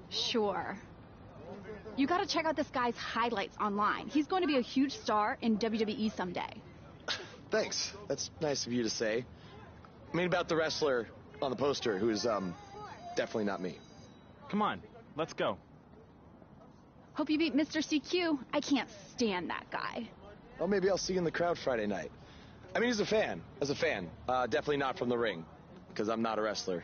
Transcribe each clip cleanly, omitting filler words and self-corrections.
Sure. You gotta check out this guy's highlights online. He's going to be a huge star in WWE someday. Thanks. That's nice of you to say. I mean, about the wrestler on the poster who's, definitely not me. Come on, let's go. Hope you beat Mr. CQ. I can't stand that guy. Well, maybe I'll see you in the crowd Friday night. I mean, as a fan. Definitely not from the ring, because I'm not a wrestler.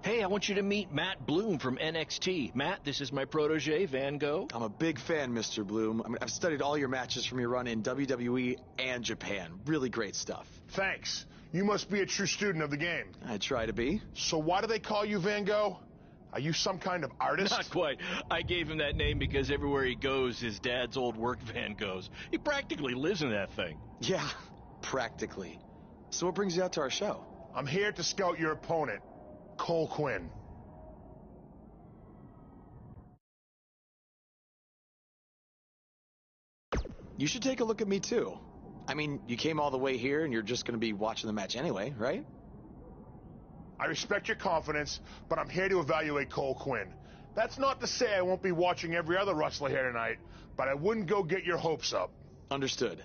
Hey, I want you to meet Matt Bloom from NXT. Matt, this is my protege, Van Gogh. I'm a big fan, Mr. Bloom. I mean, I've studied all your matches from your run in WWE and Japan. Really great stuff. Thanks. You must be a true student of the game. I try to be. So why do they call you Van Gogh? Are you some kind of artist? Not quite. I gave him that name because everywhere he goes, his dad's old work van goes. He practically lives in that thing. Yeah, practically. So what brings you out to our show? I'm here to scout your opponent, Cole Quinn. You should take a look at me, too. I mean, you came all the way here and you're just going to be watching the match anyway, right? I respect your confidence, but I'm here to evaluate Cole Quinn. That's not to say I won't be watching every other wrestler here tonight, but I wouldn't go get your hopes up. Understood.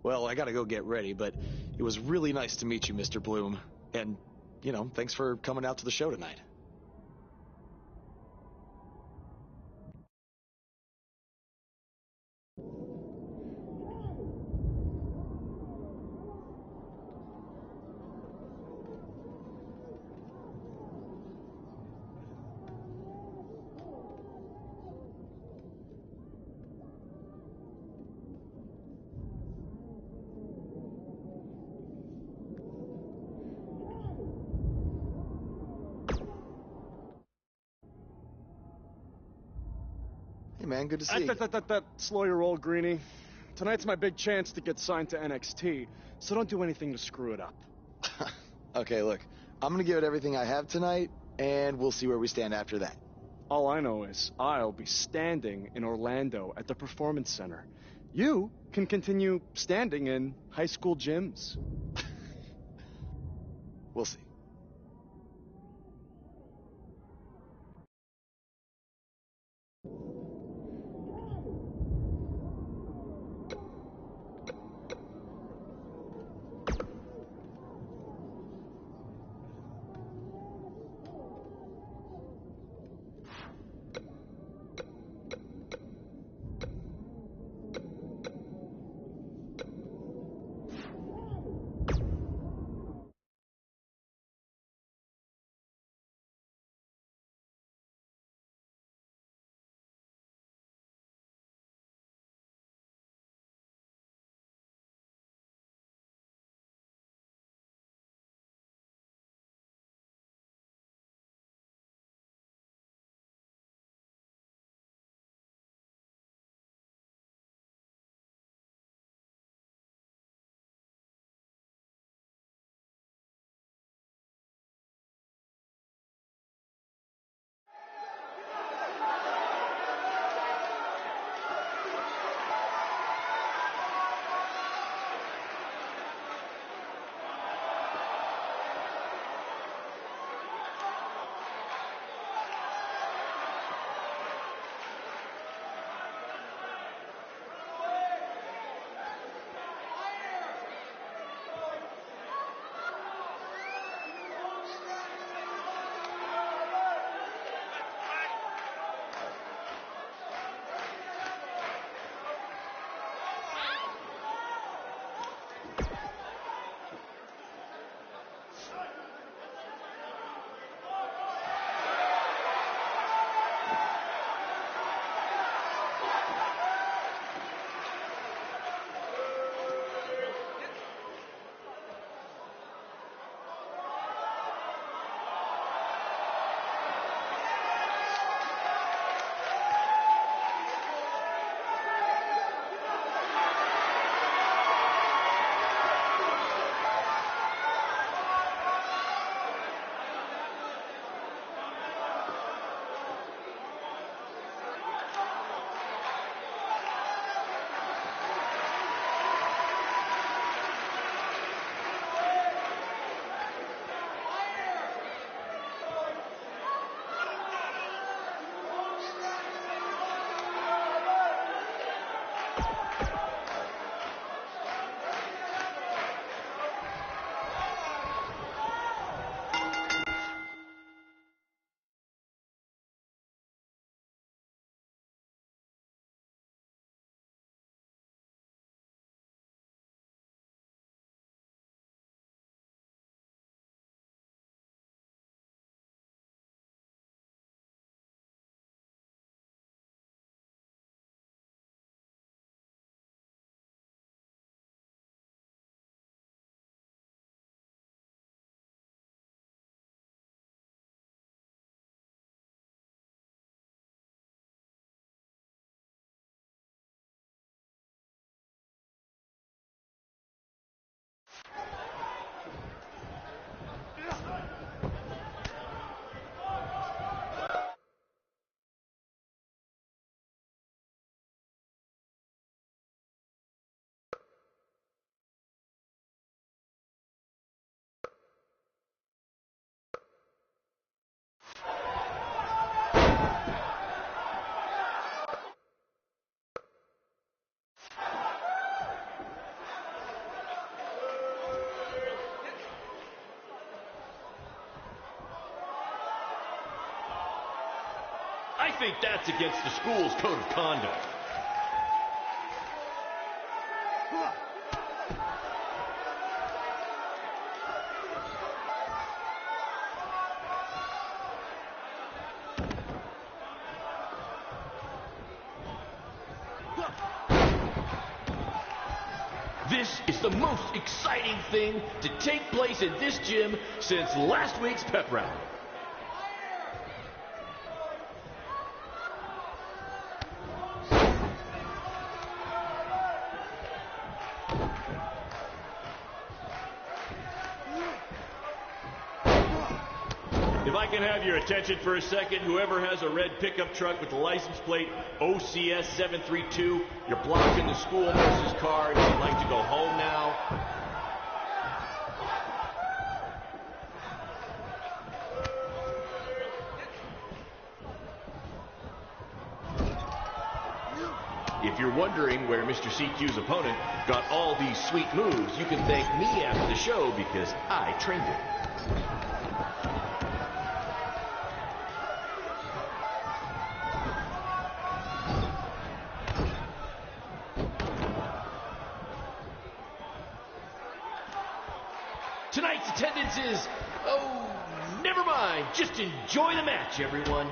Well, I gotta go get ready, but it was really nice to meet you, Mr. Bloom. And, you know, thanks for coming out to the show tonight. Hey, man, good to see you. Slow your roll, Greenie. Tonight's my big chance to get signed to NXT, so don't do anything to screw it up. Okay, look, I'm gonna give it everything I have tonight, and we'll see where we stand after that. All I know is I'll be standing in Orlando at the Performance Center. You can continue standing in high school gyms. We'll see. I think that's against the school's code of conduct. This is the most exciting thing to take place in this gym since last week's pep rally. If I can have your attention for a second, whoever has a red pickup truck with the license plate OCS 732, you're blocking the school nurse's car. If you'd like to go home now. If you're wondering where Mr. CQ's opponent got all these sweet moves, you can thank me after the show because I trained him. Tonight's attendance is, oh, never mind. Just enjoy the match, everyone.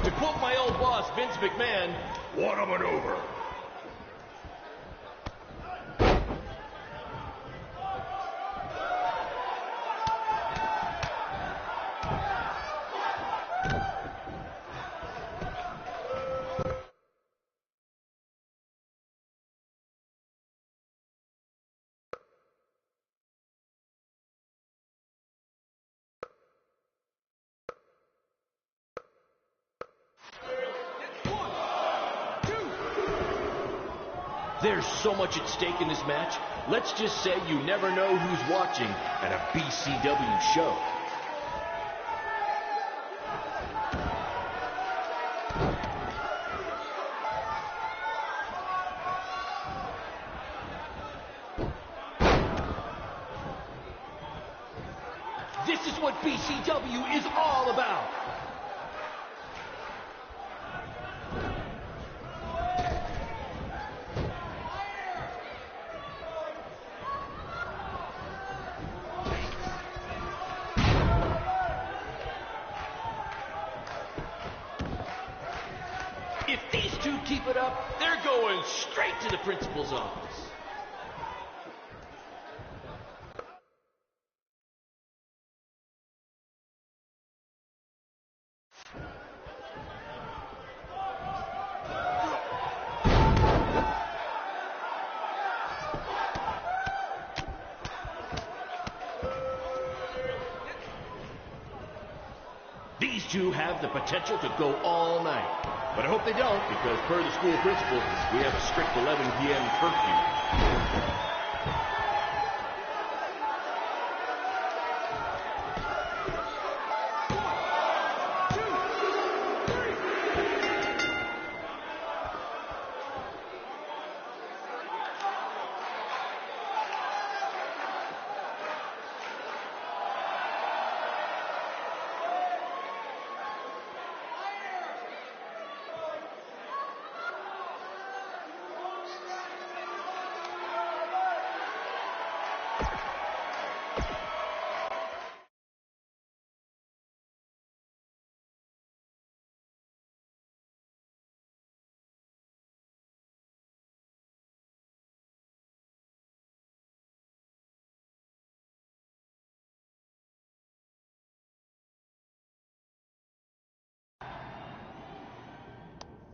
To quote my old boss, Vince McMahon, what a maneuver. There's so much at stake in this match. Let's just say you never know who's watching at a BCW show. This is what BCW is all about. If these two keep it up, they're going straight to the principal's office. These two have the potential to go all night. But I hope they don't, because per the school principal, we have a strict 11 p.m. curfew.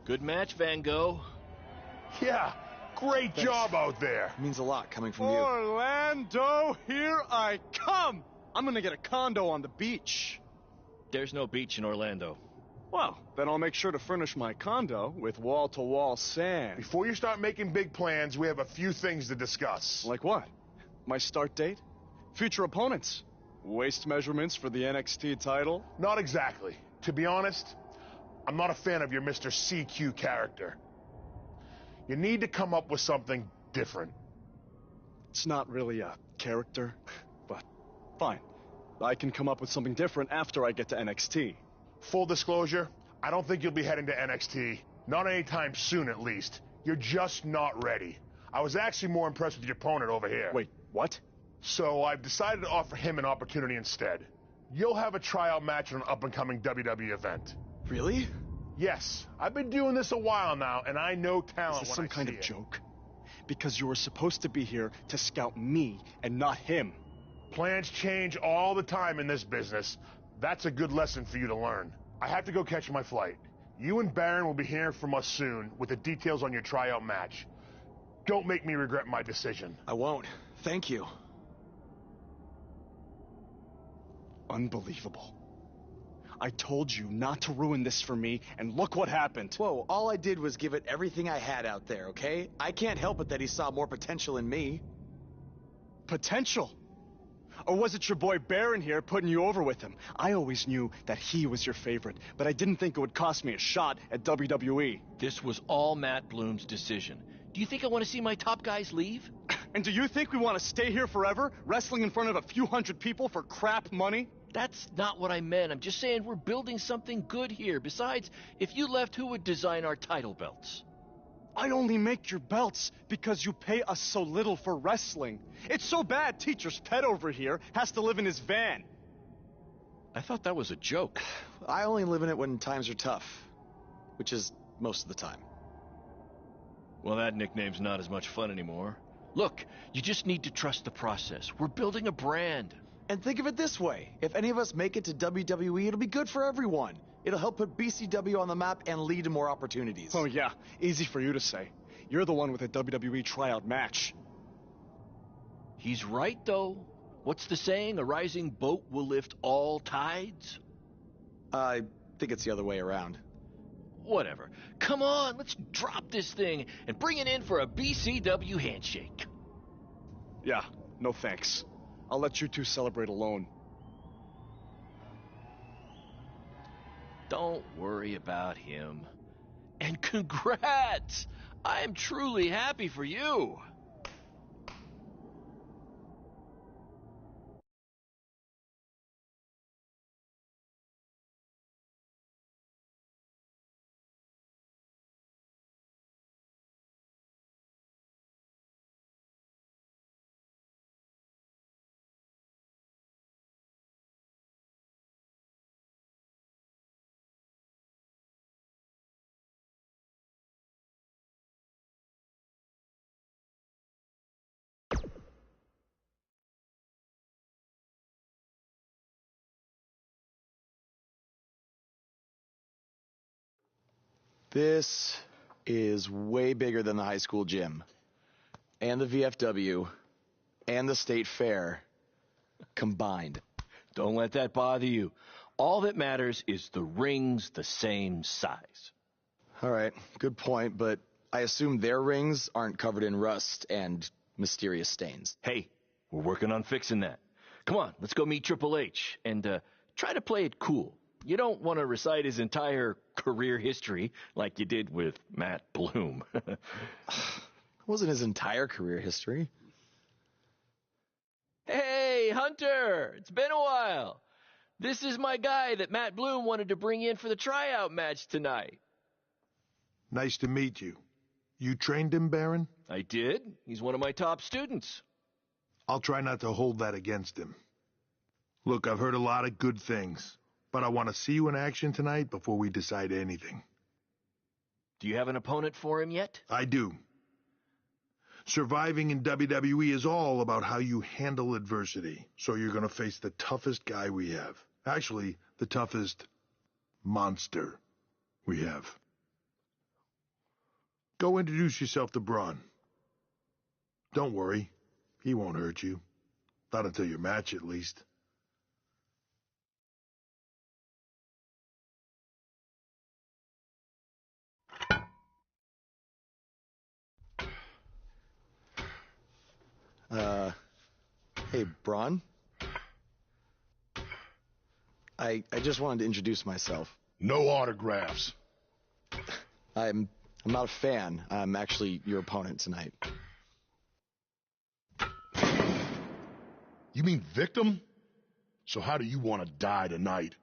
Good match, Van Gogh. Yeah, great job out there. It means a lot coming from you. Orlando, here I come! I'm gonna get a condo on the beach. There's no beach in Orlando. Well, then I'll make sure to furnish my condo with wall-to-wall sand. Before you start making big plans, we have a few things to discuss. Like what? My start date? Future opponents? Waist measurements for the NXT title? Not exactly. To be honest, I'm not a fan of your Mr. CQ character. You need to come up with something different. It's not really a character, but fine. I can come up with something different after I get to NXT. Full disclosure, I don't think you'll be heading to NXT. Not anytime soon, at least. You're just not ready. I was actually more impressed with your opponent over here. Wait, what? So I've decided to offer him an opportunity instead. You'll have a tryout match at an up-and-coming WWE event. Really? Yes, I've been doing this a while now, and I know talent Is this when some kind I of see it. joke? Because you were supposed to be here to scout me and not him. Plans change all the time in this business. That's a good lesson for you to learn. I have to go catch my flight. You and Baron will be hearing from us soon with the details on your tryout match. Don't make me regret my decision. I won't. Thank you. Unbelievable. I told you not to ruin this for me, and look what happened. Whoa, all I did was give it everything I had out there, okay? I can't help it that he saw more potential in me. Potential? Or was it your boy Baron here putting you over with him? I always knew that he was your favorite, but I didn't think it would cost me a shot at WWE. This was all Matt Bloom's decision. Do you think I want to see my top guys leave? And do you think we want to stay here forever, wrestling in front of a few hundred people for crap money? That's not what I meant. I'm just saying we're building something good here. Besides, if you left, who would design our title belts? I only make your belts because you pay us so little for wrestling. It's so bad Teacher's pet over here has to live in his van. I thought that was a joke. I only live in it when times are tough, which is most of the time. Well, that nickname's not as much fun anymore. Look, you just need to trust the process. We're building a brand. And think of it this way. If any of us make it to WWE, it'll be good for everyone. It'll help put BCW on the map and lead to more opportunities. Oh yeah, easy for you to say. You're the one with a WWE tryout match. He's right, though. What's the saying? A rising boat will lift all tides? I think it's the other way around. Whatever. Come on, let's drop this thing and bring it in for a BCW handshake. Yeah, no thanks. I'll let you two celebrate alone. Don't worry about him. And congrats! I'm truly happy for you. This is way bigger than the high school gym, and the VFW, and the state fair combined. Don't let that bother you. All that matters is the ring's the same size. All right, good point, but I assume their rings aren't covered in rust and mysterious stains. Hey, we're working on fixing that. Come on, let's go meet Triple H and try to play it cool. You don't want to recite his entire career history like you did with Matt Bloom. It wasn't his entire career history. Hey, Hunter! It's been a while. This is my guy that Matt Bloom wanted to bring in for the tryout match tonight. Nice to meet you. You trained him, Baron? I did. He's one of my top students. I'll try not to hold that against him. Look, I've heard a lot of good things, but I want to see you in action tonight before we decide anything. Do you have an opponent for him yet? I do. Surviving in WWE is all about how you handle adversity. So you're going to face the toughest guy we have. Actually, the toughest monster we have. Go introduce yourself to Braun. Don't worry, he won't hurt you. Not until your match, at least. Hey, Braun? I just wanted to introduce myself. No autographs. I'm not a fan. I'm actually your opponent tonight. You mean victim? So how do you want to die tonight?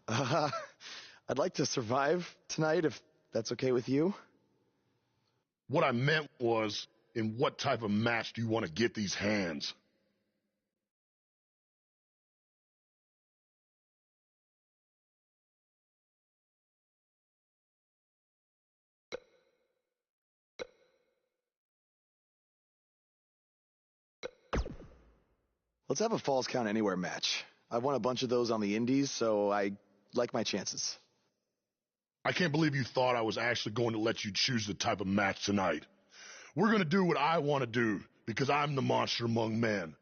I'd like to survive tonight if that's okay with you. What I meant was, in what type of match do you want to get these hands? Let's have a Falls Count Anywhere match. I've won a bunch of those on the indies, so I like my chances. I can't believe you thought I was actually going to let you choose the type of match tonight. We're going to do what I want to do, because I'm the monster among men.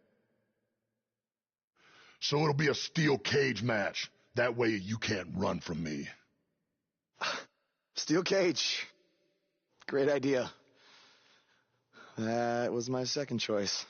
So it'll be a steel cage match. That way you can't run from me. Steel cage. Great idea. That was my second choice.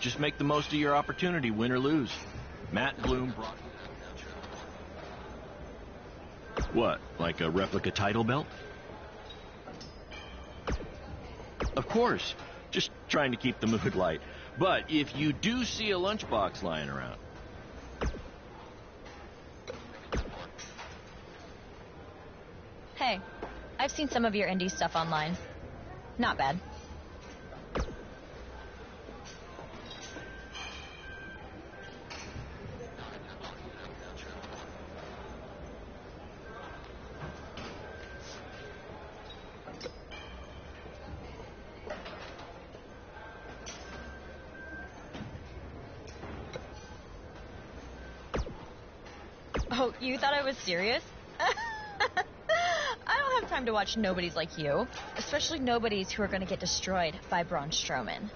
Just make the most of your opportunity, win or lose. Matt Bloom brought... What, like a replica title belt? Of course, just trying to keep the mood light. But if you do see a lunchbox lying around... Hey, I've seen some of your indie stuff online. Not bad. Oh, you thought I was serious? I don't have time to watch nobodies like you, especially nobodies who are going to get destroyed by Braun Strowman.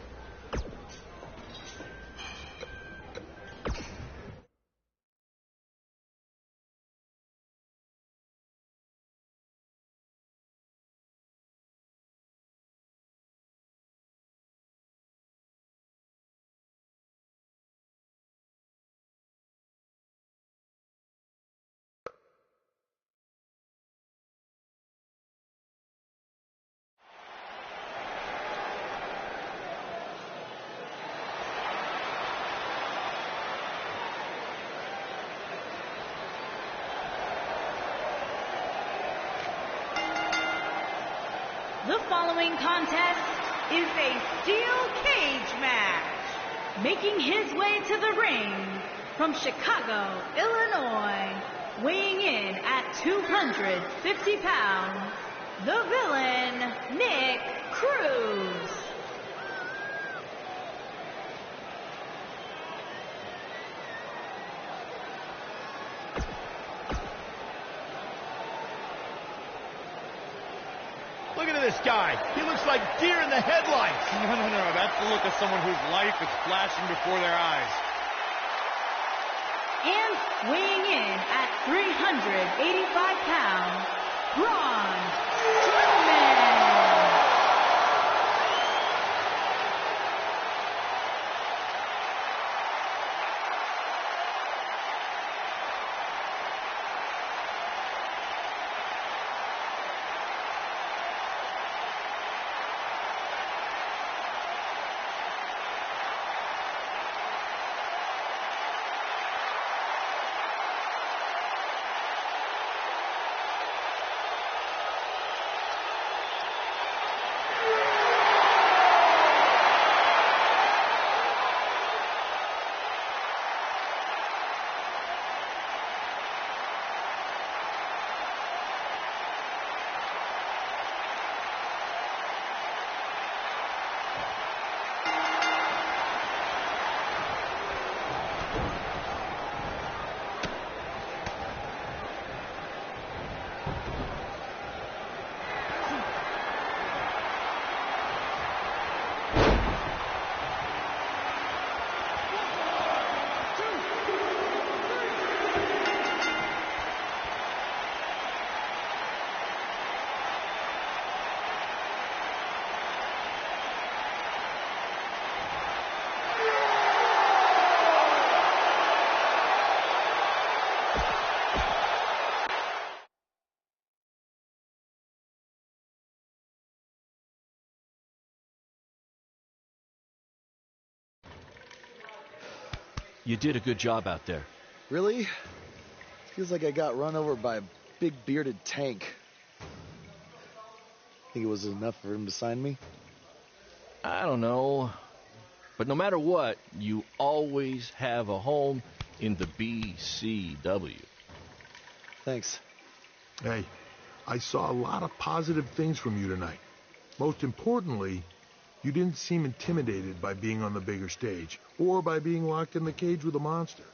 The following contest is a steel cage match. Making his way to the ring from Chicago, Illinois, weighing in at 250 pounds, the villain, Nick Cruz. Look at this guy. He looks like deer in the headlights. No. That's the look of someone whose life is flashing before their eyes. And weighing in at 385 pounds, Braun Strowman. You did a good job out there. Really? Feels like I got run over by a big bearded tank. Think it was enough for him to sign me? I don't know. But no matter what, you always have a home in the BCW. Thanks. Hey, I saw a lot of positive things from you tonight. Most importantly, you didn't seem intimidated by being on the bigger stage or by being locked in the cage with a monster.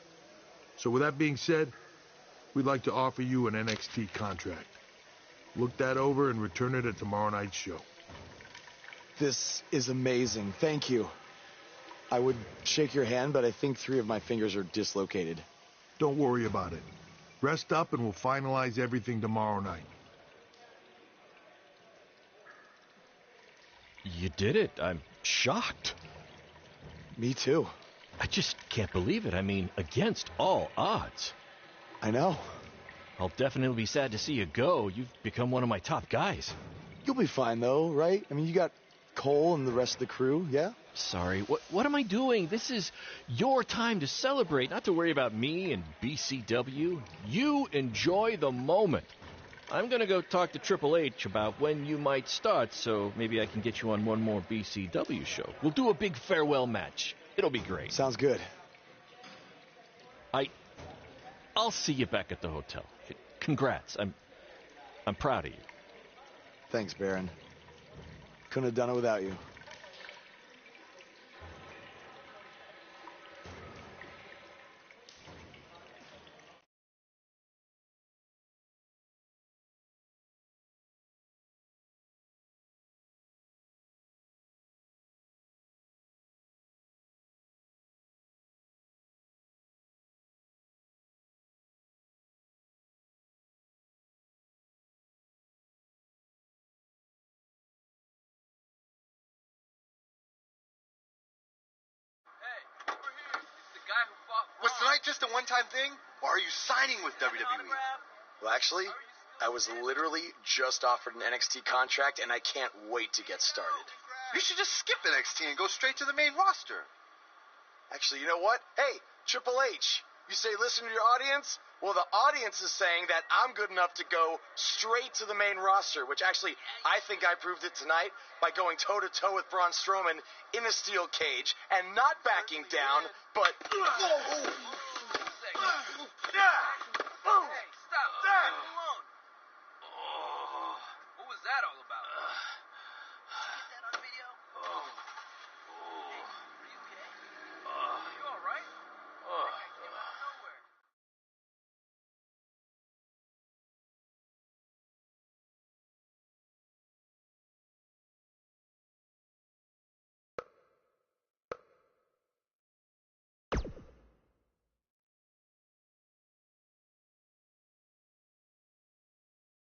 So with that being said, we'd like to offer you an NXT contract. Look that over and return it at tomorrow night's show. This is amazing. Thank you. I would shake your hand, but I think 3 of my fingers are dislocated. Don't worry about it. Rest up and we'll finalize everything tomorrow night. You did it. I'm shocked. Me too. I just can't believe it. I mean, against all odds. I know. I'll definitely be sad to see you go. You've become one of my top guys. You'll be fine, though, right? I mean, you got Cole and the rest of the crew, yeah? Sorry, what am I doing? This is your time to celebrate, not to worry about me and BCW. You enjoy the moment. I'm going to go talk to Triple H about when you might start, so maybe I can get you on one more BCW show. We'll do a big farewell match. It'll be great. Sounds good. I'll see you back at the hotel. Congrats. I'm proud of you. Thanks, Baron. Couldn't have done it without you. Was tonight just a one-time thing, or are you signing with WWE? Well, actually, I was literally just offered an NXT contract, and I can't wait to get started. You should just skip NXT and go straight to the main roster. Actually, you know what? Hey, Triple H, you say listen to your audience? Well, the audience is saying that I'm good enough to go straight to the main roster, which actually, I think I proved it tonight by going toe-to-toe with Braun Strowman in a steel cage and not backing down, but... Hey, stop. Leave him alone. What was that all about? Did you get that on video? Hey, are you okay? Are you all right? That guy came out of nowhere.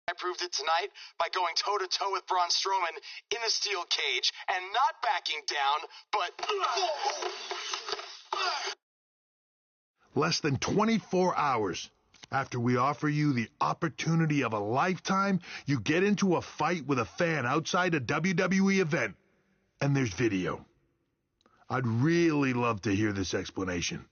I proved it tonight by going toe-to-toe with Braun Strowman in a steel cage and not backing down, but... Less than 24 hours after we offer you the opportunity of a lifetime, you get into a fight with a fan outside a WWE event, and there's video. I'd really love to hear this explanation.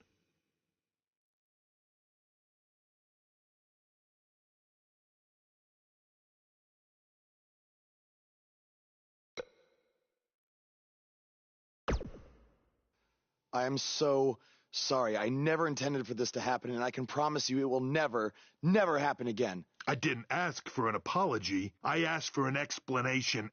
I am so sorry. I never intended for this to happen, and I can promise you it will never, never happen again. I didn't ask for an apology. I asked for an explanation.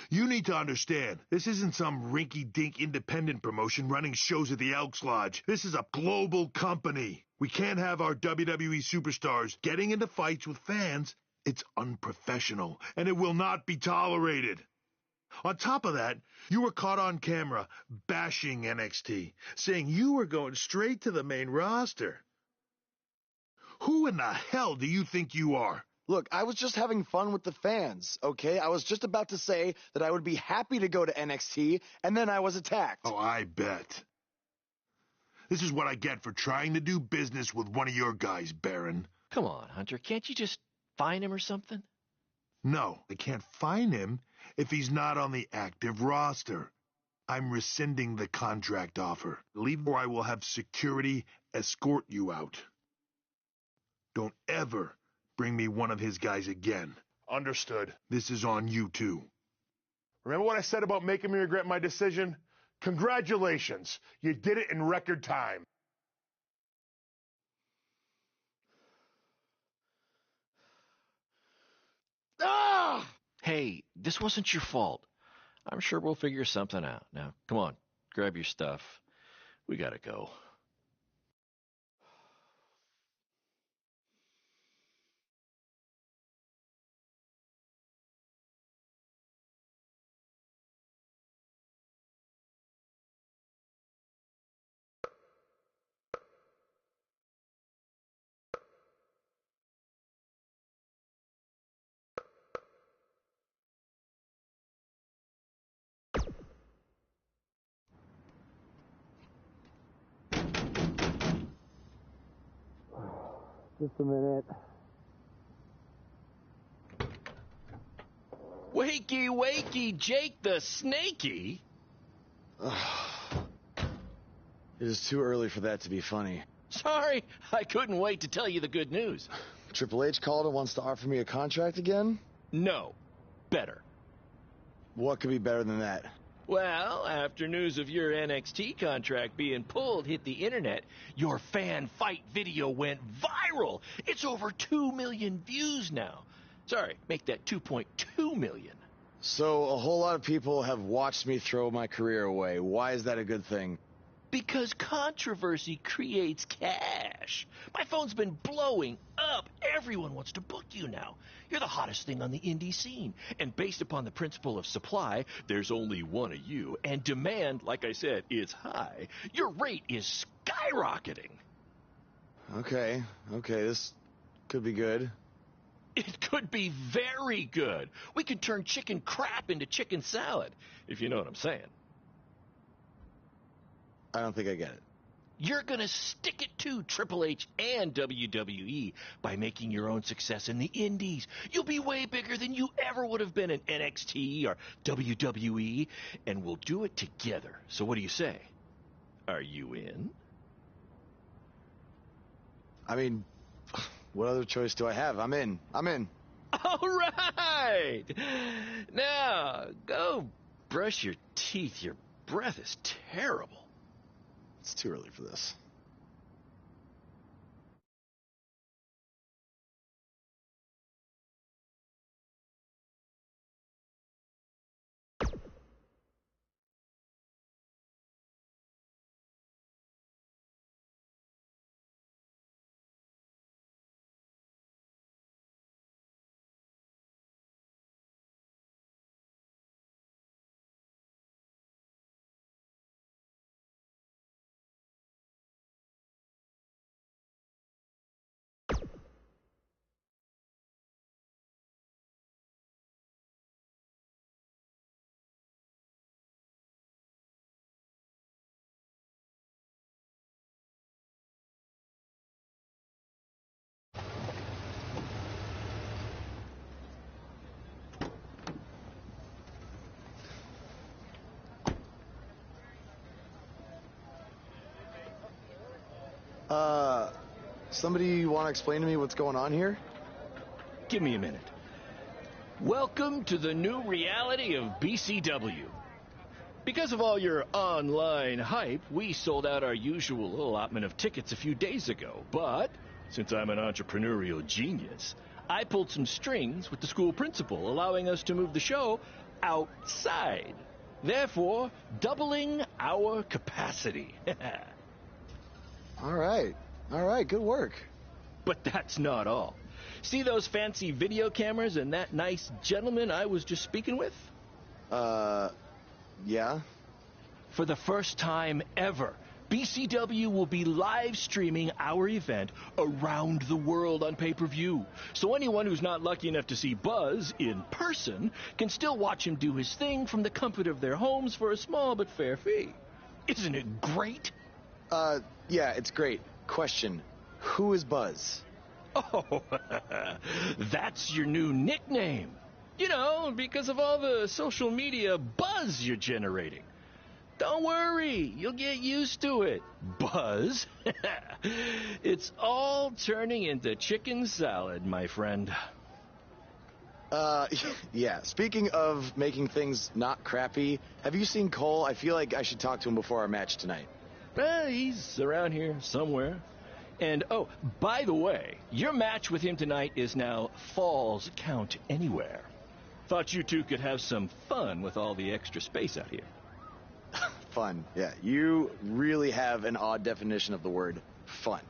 You need to understand, this isn't some rinky-dink independent promotion running shows at the Elks Lodge. This is a global company. We can't have our WWE superstars getting into fights with fans. It's unprofessional, and it will not be tolerated. On top of that, you were caught on camera bashing NXT, saying you were going straight to the main roster. Who in the hell do you think you are? Look, I was just having fun with the fans, okay? I was just about to say that I would be happy to go to NXT, and then I was attacked. Oh, I bet. This is what I get for trying to do business with one of your guys, Baron. Come on, Hunter. Can't you just find him or something? No, I can't find him if he's not on the active roster. I'm rescinding the contract offer. Leave or I will have security escort you out. Don't ever bring me one of his guys again. Understood. This is on you, too. Remember what I said about making me regret my decision? Congratulations. You did it in record time. Ah! Hey, this wasn't your fault. I'm sure we'll figure something out. Now, come on, grab your stuff. We gotta go. Just a minute. Wakey, wakey, Jake the Snakey. It is too early for that to be funny. Sorry, I couldn't wait to tell you the good news. Triple H called and wants to offer me a contract again? No. Better. What could be better than that? Well, after news of your NXT contract being pulled hit the internet, your fan fight video went viral. It's over 2 million views now. Sorry, make that 2.2 million. So a whole lot of people have watched me throw my career away. Why is that a good thing? Because controversy creates cash. My phone's been blowing up. Everyone wants to book you now. You're the hottest thing on the indie scene. And based upon the principle of supply, there's only one of you. And demand, like I said, is high. Your rate is skyrocketing. Okay, this could be good. It could be very good. We could turn chicken crap into chicken salad, if you know what I'm saying. I don't think I get it. You're going to stick it to Triple H and WWE by making your own success in the indies. You'll be way bigger than you ever would have been in NXT or WWE, and we'll do it together. So what do you say? Are you in? I mean, what other choice do I have? I'm in. All right. Now, go brush your teeth. Your breath is terrible. It's too early for this. Somebody want to explain to me what's going on here? Give me a minute. Welcome to the new reality of BCW. Because of all your online hype, we sold out our usual allotment of tickets a few days ago. But, since I'm an entrepreneurial genius, I pulled some strings with the school principal, allowing us to move the show outside. Therefore, doubling our capacity. All right, good work. But that's not all. See those fancy video cameras and that nice gentleman I was just speaking with? Yeah? For the first time ever, BCW will be live streaming our event around the world on pay-per-view. So anyone who's not lucky enough to see Buzz in person can still watch him do his thing from the comfort of their homes for a small but fair fee. Isn't it great? Yeah, it's great. Question, who is Buzz? Oh, that's your new nickname. You know, because of all the social media buzz you're generating. Don't worry, you'll get used to it. Buzz? It's all turning into chicken salad, my friend. Yeah, speaking of making things not crappy, have you seen Cole? I feel like I should talk to him before our match tonight. He's around here somewhere. And, oh, by the way, your match with him tonight is now Falls Count Anywhere. Thought you two could have some fun with all the extra space out here. Fun, yeah. You really have an odd definition of the word fun.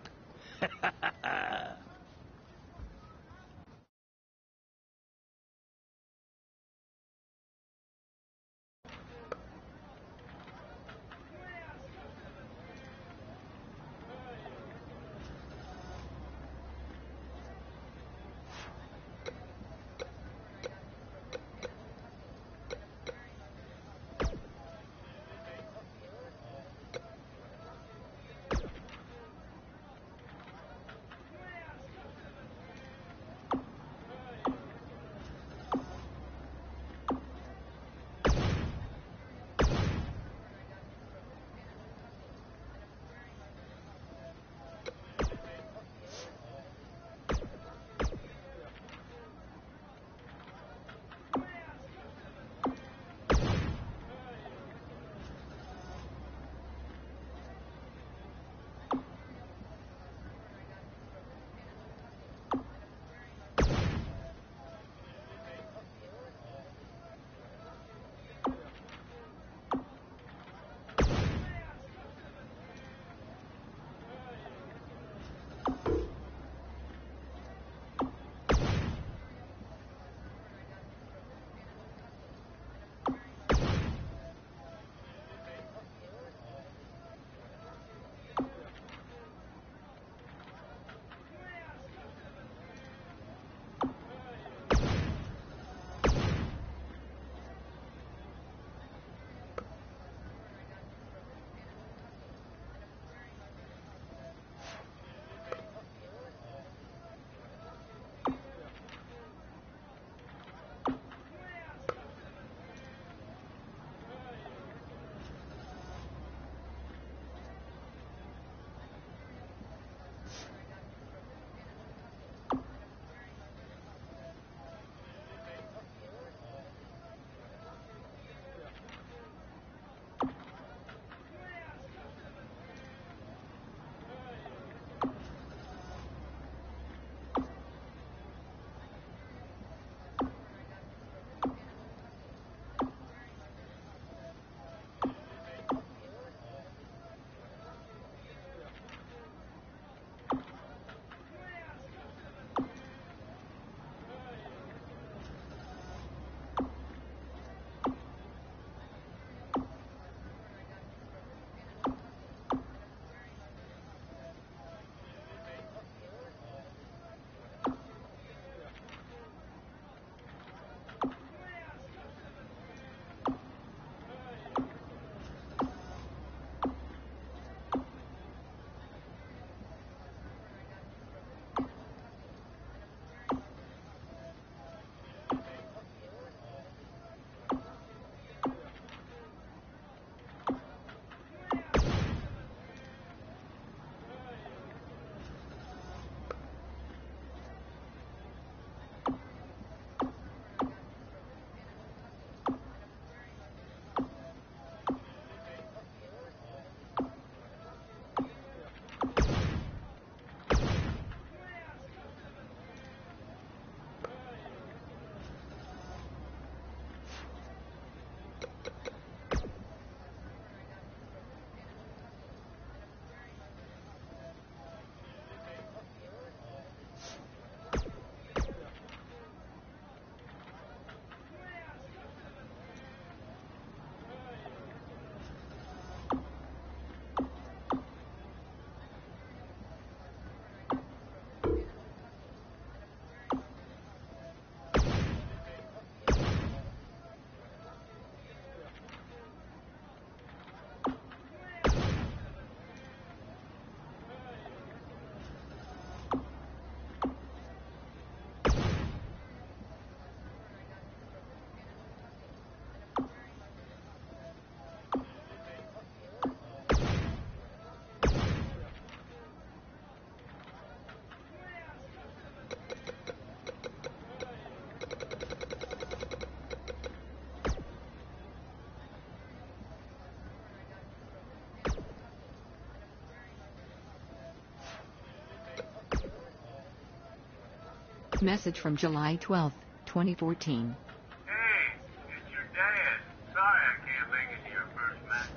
message from July 12, 2014. Hey, it's your dad. Sorry I can't make it to your first match.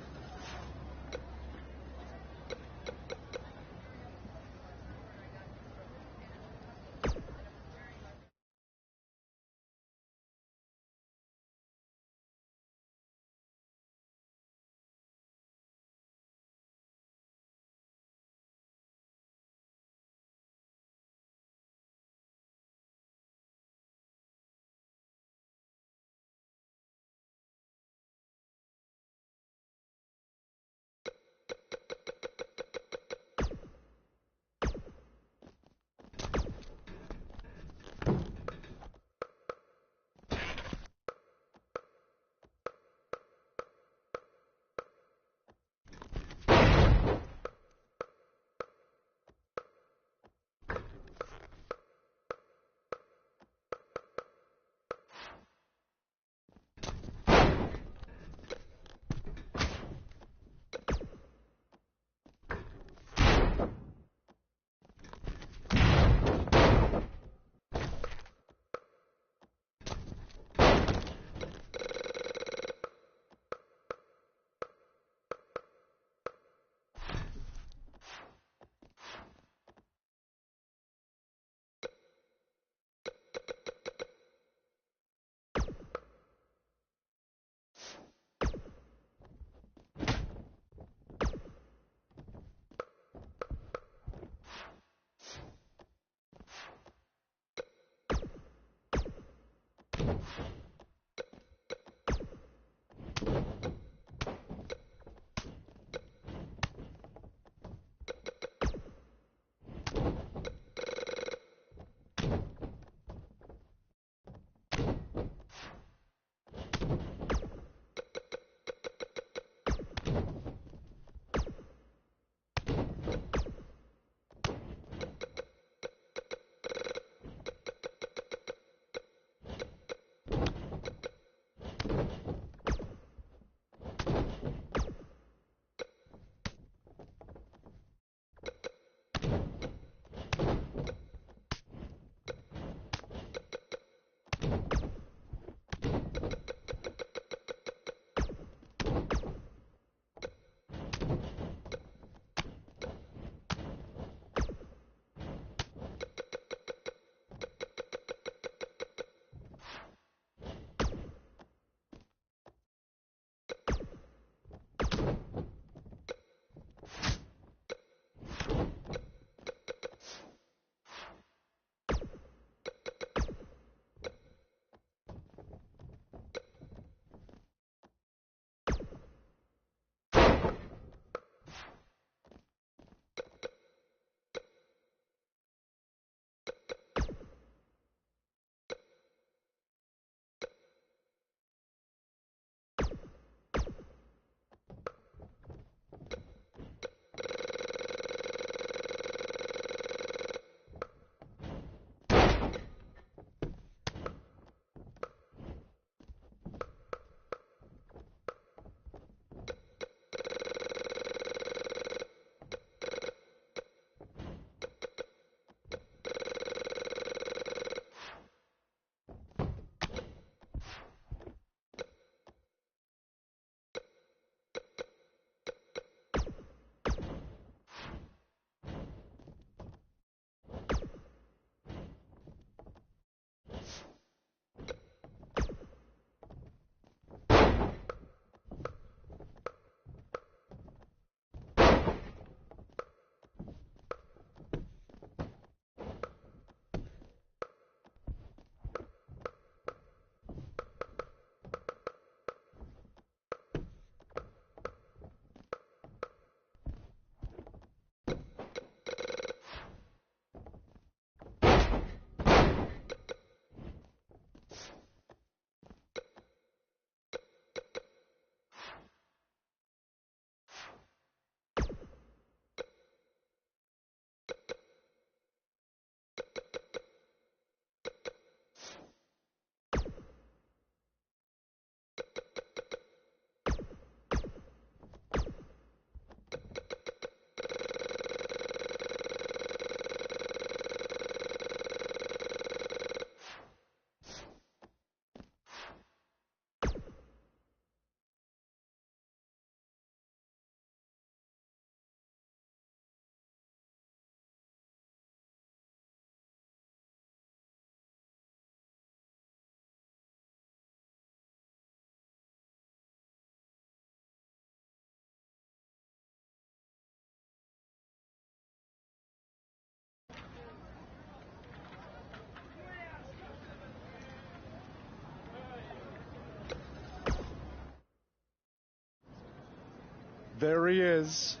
There he is.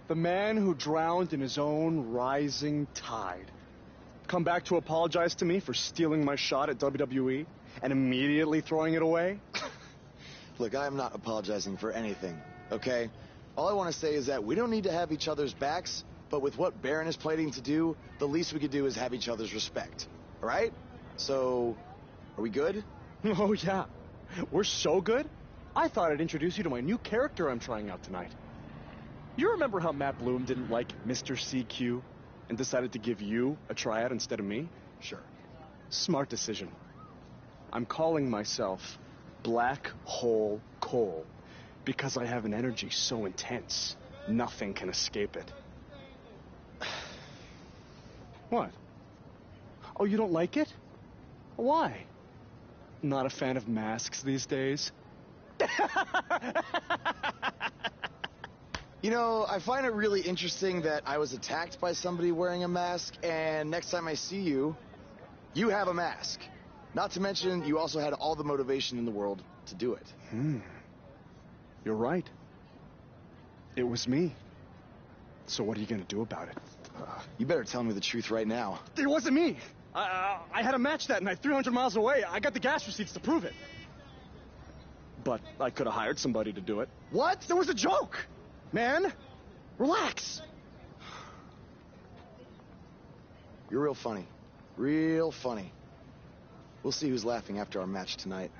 The man who drowned in his own rising tide. Come back to apologize to me for stealing my shot at WWE and immediately throwing it away? Look, I am not apologizing for anything, okay? All I want to say is that we don't need to have each other's backs, but with what Baron is planning to do, the least we could do is have each other's respect. All right? So, are we good? Oh, yeah. We're so good. I thought I'd introduce you to my new character I'm trying out tonight. You remember how Matt Bloom didn't like Mr. CQ and decided to give you a tryout instead of me? Sure. Smart decision. I'm calling myself Black Hole Cole because I have an energy so intense, nothing can escape it. What? Oh, you don't like it? Why? Not a fan of masks these days? You know, I find it really interesting that I was attacked by somebody wearing a mask, and next time I see you, you have a mask. Not to mention, you also had all the motivation in the world to do it. You're right. It was me. So what are you going to do about it? You better tell me the truth right now. It wasn't me. I had a match that night 300 miles away. I got the gas receipts to prove it. But I could have hired somebody to do it. What? There was a joke! Man, relax. You're real funny. Real funny. We'll see who's laughing after our match tonight.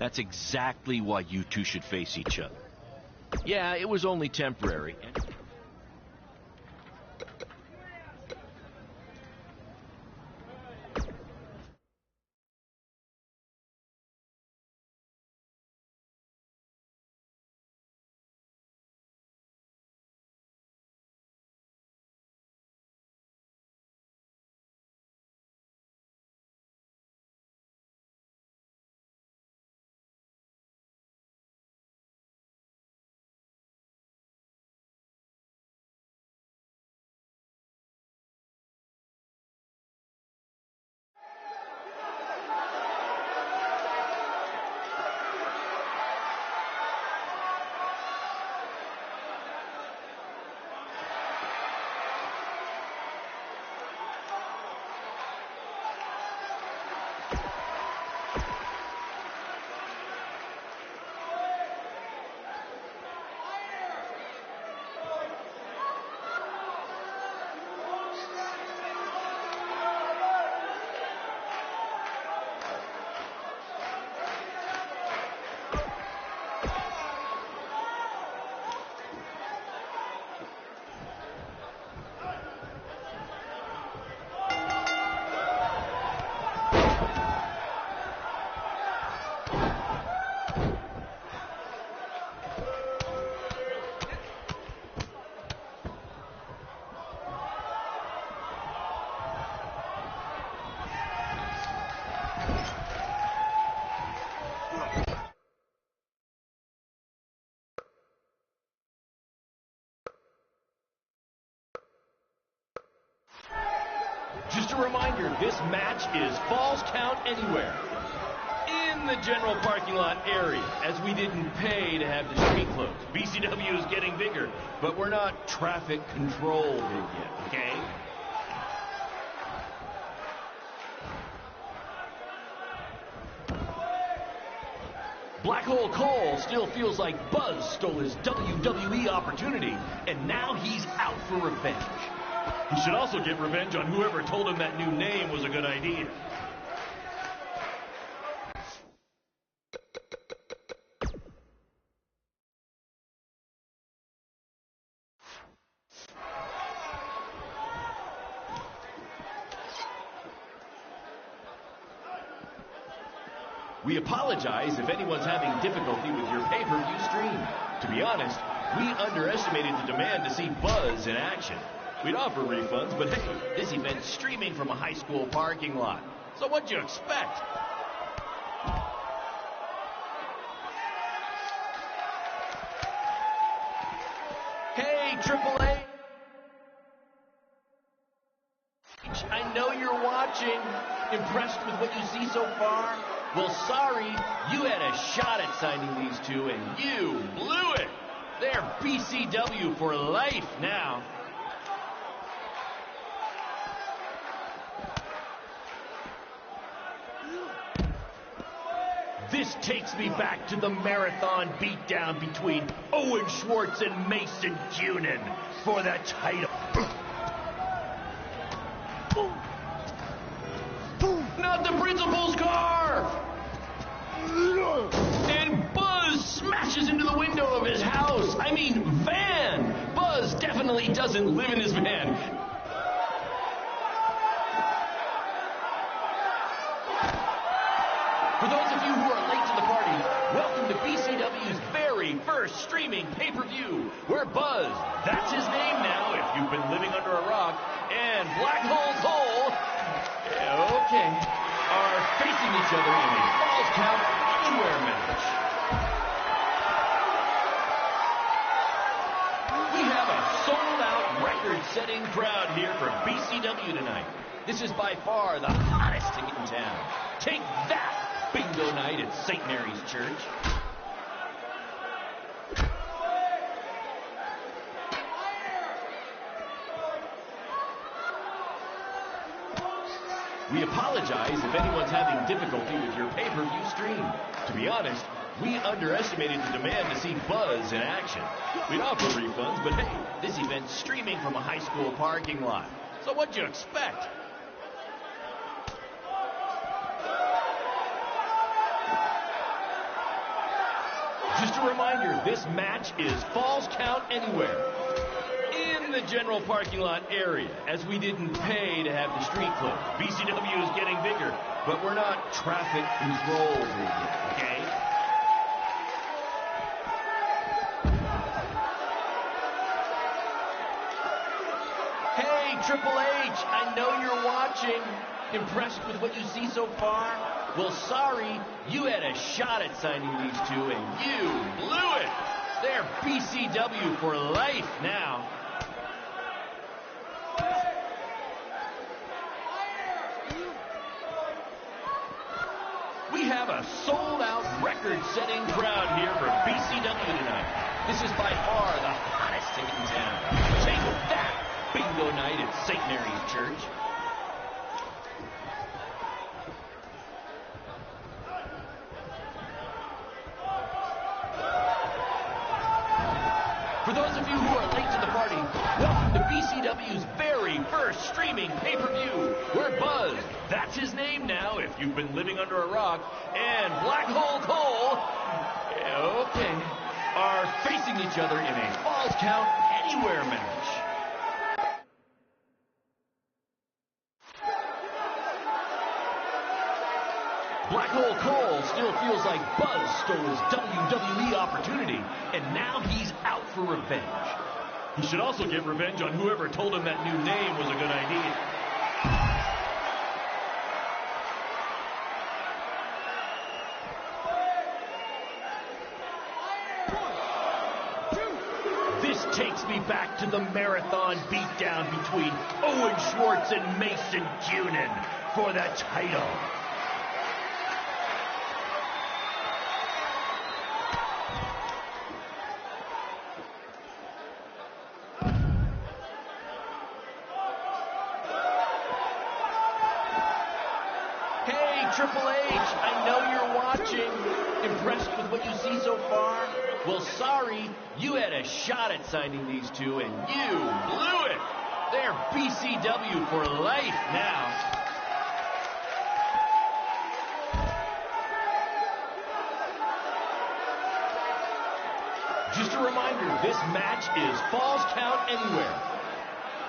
That's exactly why you two should face each other. Yeah, it was only temporary. Just a reminder, this match is Falls Count Anywhere in the general parking lot area, as we didn't pay to have the street closed. BCW is getting bigger, but we're not traffic control big yet, okay? Black Hole Cole still feels like Buzz stole his WWE opportunity, and now he's out for revenge. He should also get revenge on whoever told him that new name was a good idea. We apologize if anyone's having difficulty with your pay-per-view stream. To be honest, we underestimated the demand to see Buzz in action. We'd offer refunds, but hey, this event's streaming from a high school parking lot. So what'd you expect? Hey, Triple H! I know you're watching. Impressed with what you see so far? Well, sorry, you had a shot at signing these two, and you blew it. They're BCW for life now. This takes me back to the marathon beatdown between Owen Schwartz and Mason Cunin for the title. Not the principal's car! And Buzz smashes into the window of his house. I mean, van. Buzz definitely doesn't live in his van. For those of you who are late to the party, welcome to BCW's very first streaming pay-per-view, where Buzz, that's his name now if you've been living under a rock, and Black Hole Cole, okay, are facing each other in a Falls Count Anywhere match. We have a sold-out, record-setting crowd here for BCW tonight. This is by far the hottest ticket in town. Take that! Bingo night at St. Mary's Church. We apologize if anyone's having difficulty with your pay-per-view stream. To be honest, we underestimated the demand to see Buzz in action. We'd offer refunds, but hey, this event's streaming from a high school parking lot. So what'd you expect? Just a reminder, this match is Falls Count Anywhere. In the general parking lot area, as we didn't pay to have the street closed. BCW is getting bigger, but we're not traffic control bigger, okay? Hey, Triple H, I know you're watching. Impressed with what you see so far? Well, sorry, you had a shot at signing these two, and you blew it. They're BCW for life now. We have a sold-out, record-setting crowd here for BCW tonight. This is by far the hottest ticket in town. Take that, bingo night at St. Mary's Church. For those of you who are late to the party, welcome to BCW's very first streaming pay-per-view. We're Buzz, that's his name now if you've been living under a rock, and Black Hole Cole, okay, are facing each other in a Falls Count Anywhere match. Black Hole Cole still feels like Buzz stole his WWE opportunity, and now he's out for revenge. He should also get revenge on whoever told him that new name was a good idea. This takes me back to the marathon beatdown between Owen Schwartz and Mason Cunin for the title. Triple H, I know you're watching. Impressed with what you see so far? Well, sorry, you had a shot at signing these two, and you blew it. They're BCW for life now. Just a reminder, this match is Falls Count Anywhere.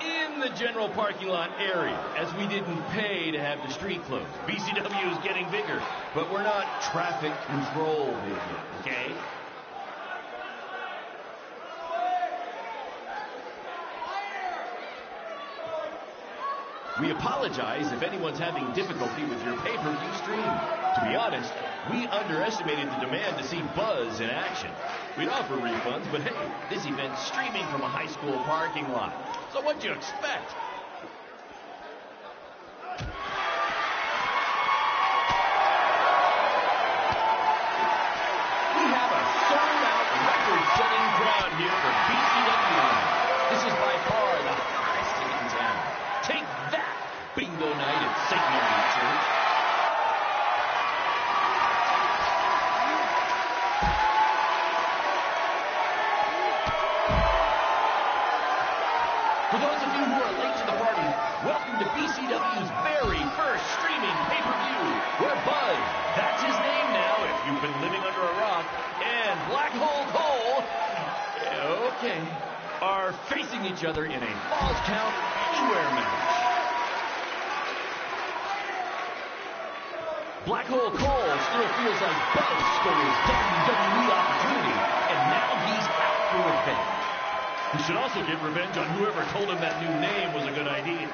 In the general parking lot area, as we didn't pay to have the street closed. BCW is getting bigger, but we're not traffic control bigger, okay? We apologize if anyone's having difficulty with your pay-per-view stream. To be honest, we underestimated the demand to see Buzz in action. We'd offer refunds, but hey, this event's streaming from a high school parking lot. So what'd you expect? We have a sold-out, record-setting crowd here for BCW tonight. This is by far the hottest ticket in town. Take that, bingo night at St. Mary's Church. For those of you who are late to the party, welcome to BCW's very first streaming pay-per-view. We're Buzz, that's his name now if you've been living under a rock, and Black Hole Cole, okay, are facing each other in a Falls Count Anywhere match. Black Hole Cole still feels like Buzz stole his WWE opportunity, and now he's out for revenge. He should also get revenge on whoever told him that new name was a good idea.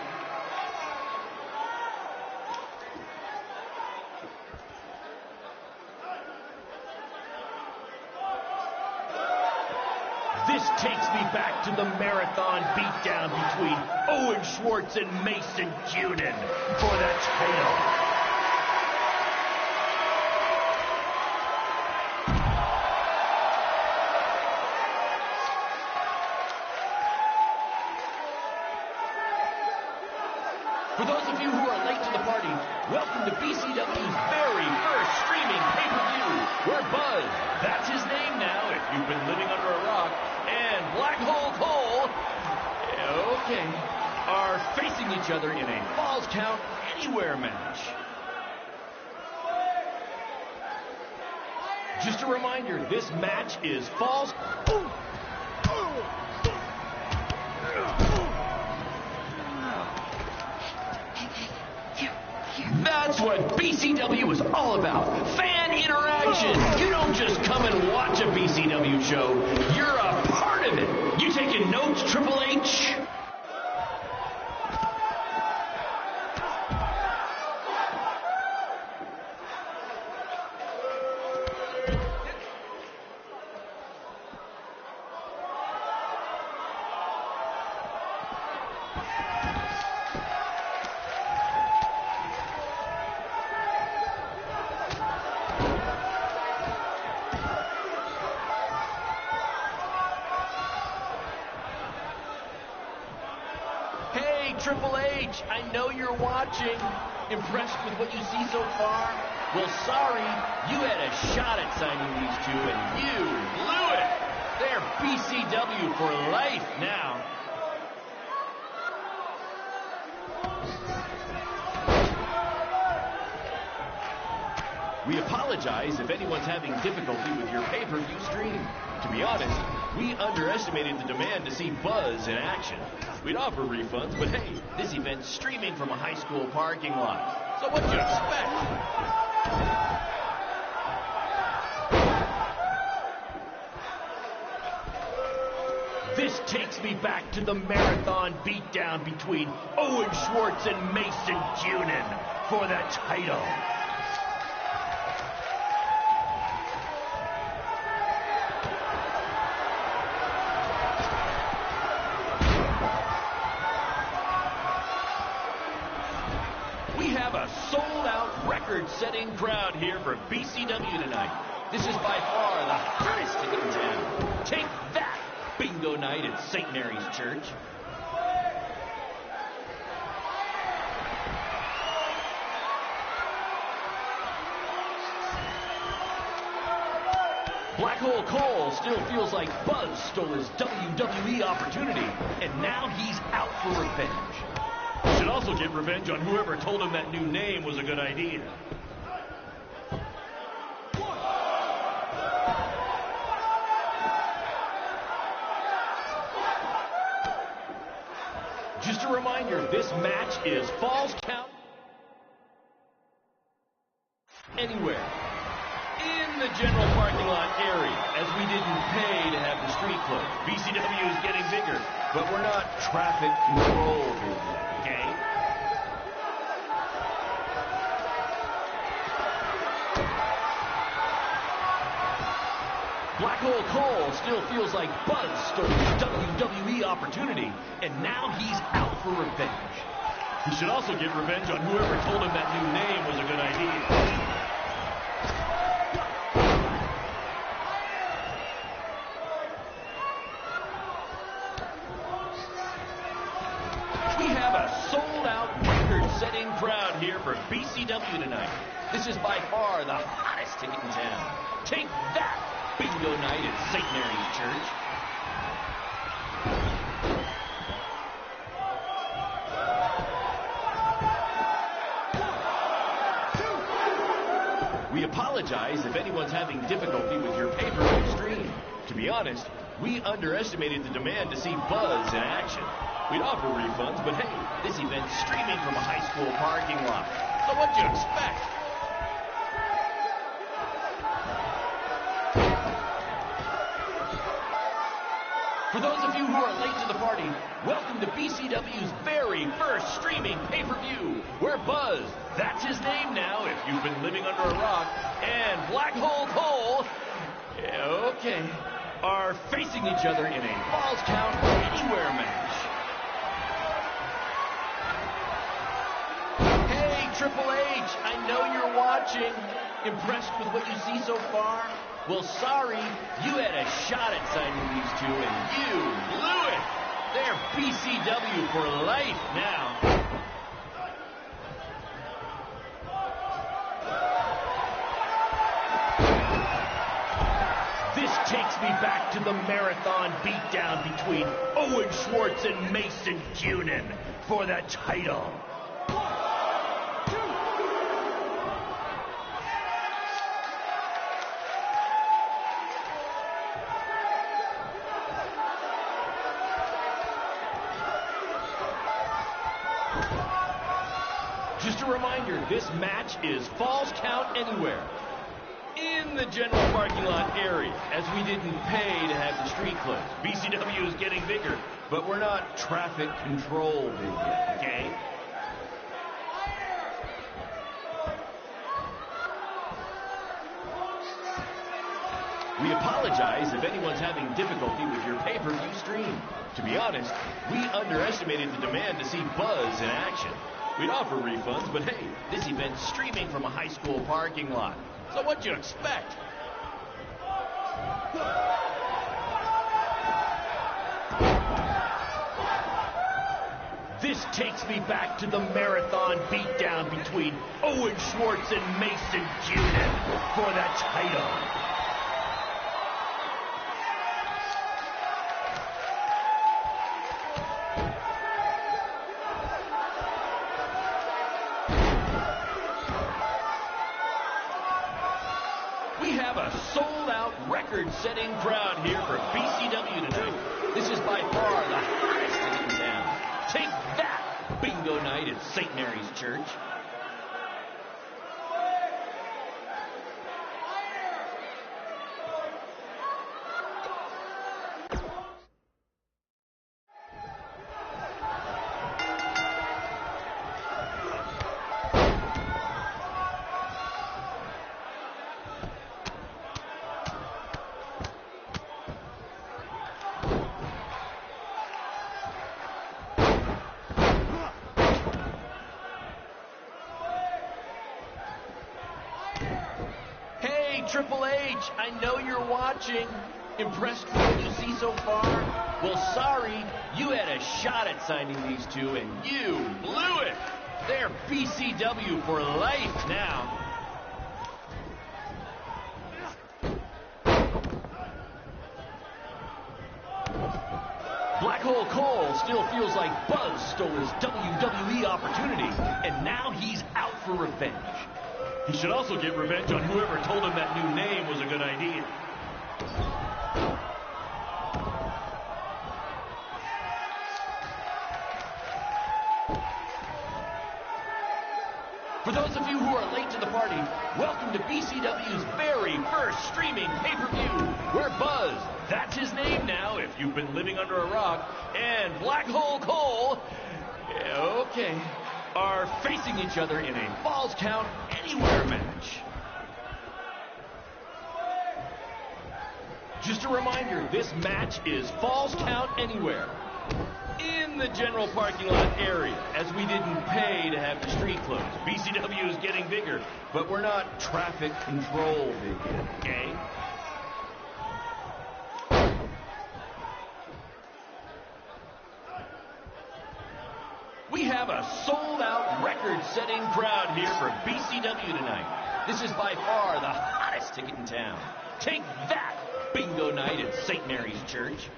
This takes me back to the marathon beatdown between Owen Schwartz and Mason Cunin for the title. For those of you who are late to the party, welcome to BCW's very first streaming pay-per-view. We're Buzz, that's his name now if you've been living under a rock, and Black Hole Cole, okay, are facing each other in a Falls Count Anywhere match. Just a reminder, this match is Falls. That's what BCW is all about. Fan interaction. You don't just come and watch a BCW show. You're a part of it. You taking notes, Triple H? Triple H, I know you're watching. Impressed with what you see so far? Well, sorry, you had a shot at signing these two, and you blew it. They're BCW for life now. We apologize if anyone's having difficulty with your pay-per-view stream. To be honest, we underestimated the demand to see Buzz in action. We'd offer refunds, but hey, this event's streaming from a high school parking lot. So what'd you expect? This takes me back to the marathon beatdown between Owen Schwartz and Mason Cunin for the title. Sold-out, record-setting crowd here for BCW tonight. This is by far the hottest ticket in town. Take that, bingo night at St. Mary's Church. Black Hole Cole still feels like Buzz stole his WWE opportunity, and now he's out for revenge. Should also get revenge on whoever told him that new name was a good idea. Just a reminder, this match is Falls Count Anywhere. In the general parking lot area, as we didn't pay to have the street closed. BCW is getting bigger, but we're not traffic control people, okay? Black Hole Cole still feels like Buzz stole his WWE opportunity, and now he's out for revenge. He should also get revenge on whoever told him that new name was a good idea. Setting crowd here for BCW tonight. This is by far the hottest ticket in town. Take that, bingo night at St. Mary's Church. We apologize if anyone's having difficulty with your pay-per-view stream. To be honest, we underestimated the demand to see Buzz in action. We'd offer refunds, but hey, this event's streaming from a high school parking lot. So what'd you expect? For those of you who are late to the party, welcome to BCW's very first streaming pay-per-view, where Buzz, that's his name now if you've been living under a rock, and Black Hole Cole, okay, are facing each other in a Falls Count Anywhere match. Triple H, I know you're watching. Impressed with what you see so far? Well, sorry, you had a shot at signing these two, and you blew it. They're BCW for life now. This takes me back to the marathon beatdown between Owen Schwartz and Mason Cunin for the title. Just a reminder, this match is Falls Count Anywhere in the general parking lot area, as we didn't pay to have the street closed. BCW is getting bigger, but we're not traffic control big yet, okay? We apologize if anyone's having difficulty with your pay-per-view stream. To be honest, we underestimated the demand to see Buzz in action. We'd offer refunds, but hey, this event's streaming from a high school parking lot. So what'd you expect? This takes me back to the marathon beatdown between Owen Schwartz and Mason Judith for the title. Record-setting crowd here for BCW tonight. This is by far the hottest ticket in town. Take that, bingo night at St. Mary's Church. Triple H, I know you're watching. Impressed with what you see so far? Well, sorry, you had a shot at signing these two, and you blew it. They're BCW for life now. Black Hole Cole still feels like Buzz stole his WWE opportunity, and now he's out for revenge. He should also get revenge on whoever told him that new name was a good idea. For those of you who are late to the party, welcome to BCW's very first streaming pay-per-view, where Buzz, that's his name now if you've been living under a rock, and Black Hole Cole, okay, are facing each other in a Falls Count Anywhere match. Just a reminder, this match is Falls Count Anywhere in the general parking lot area, as we didn't pay to have the street closed. BCW is getting bigger, but we're not traffic control big yet, okay? We have a sold-out, record-setting crowd here for BCW tonight. This is by far the hottest ticket in town. Take that, bingo night at St. Mary's Church.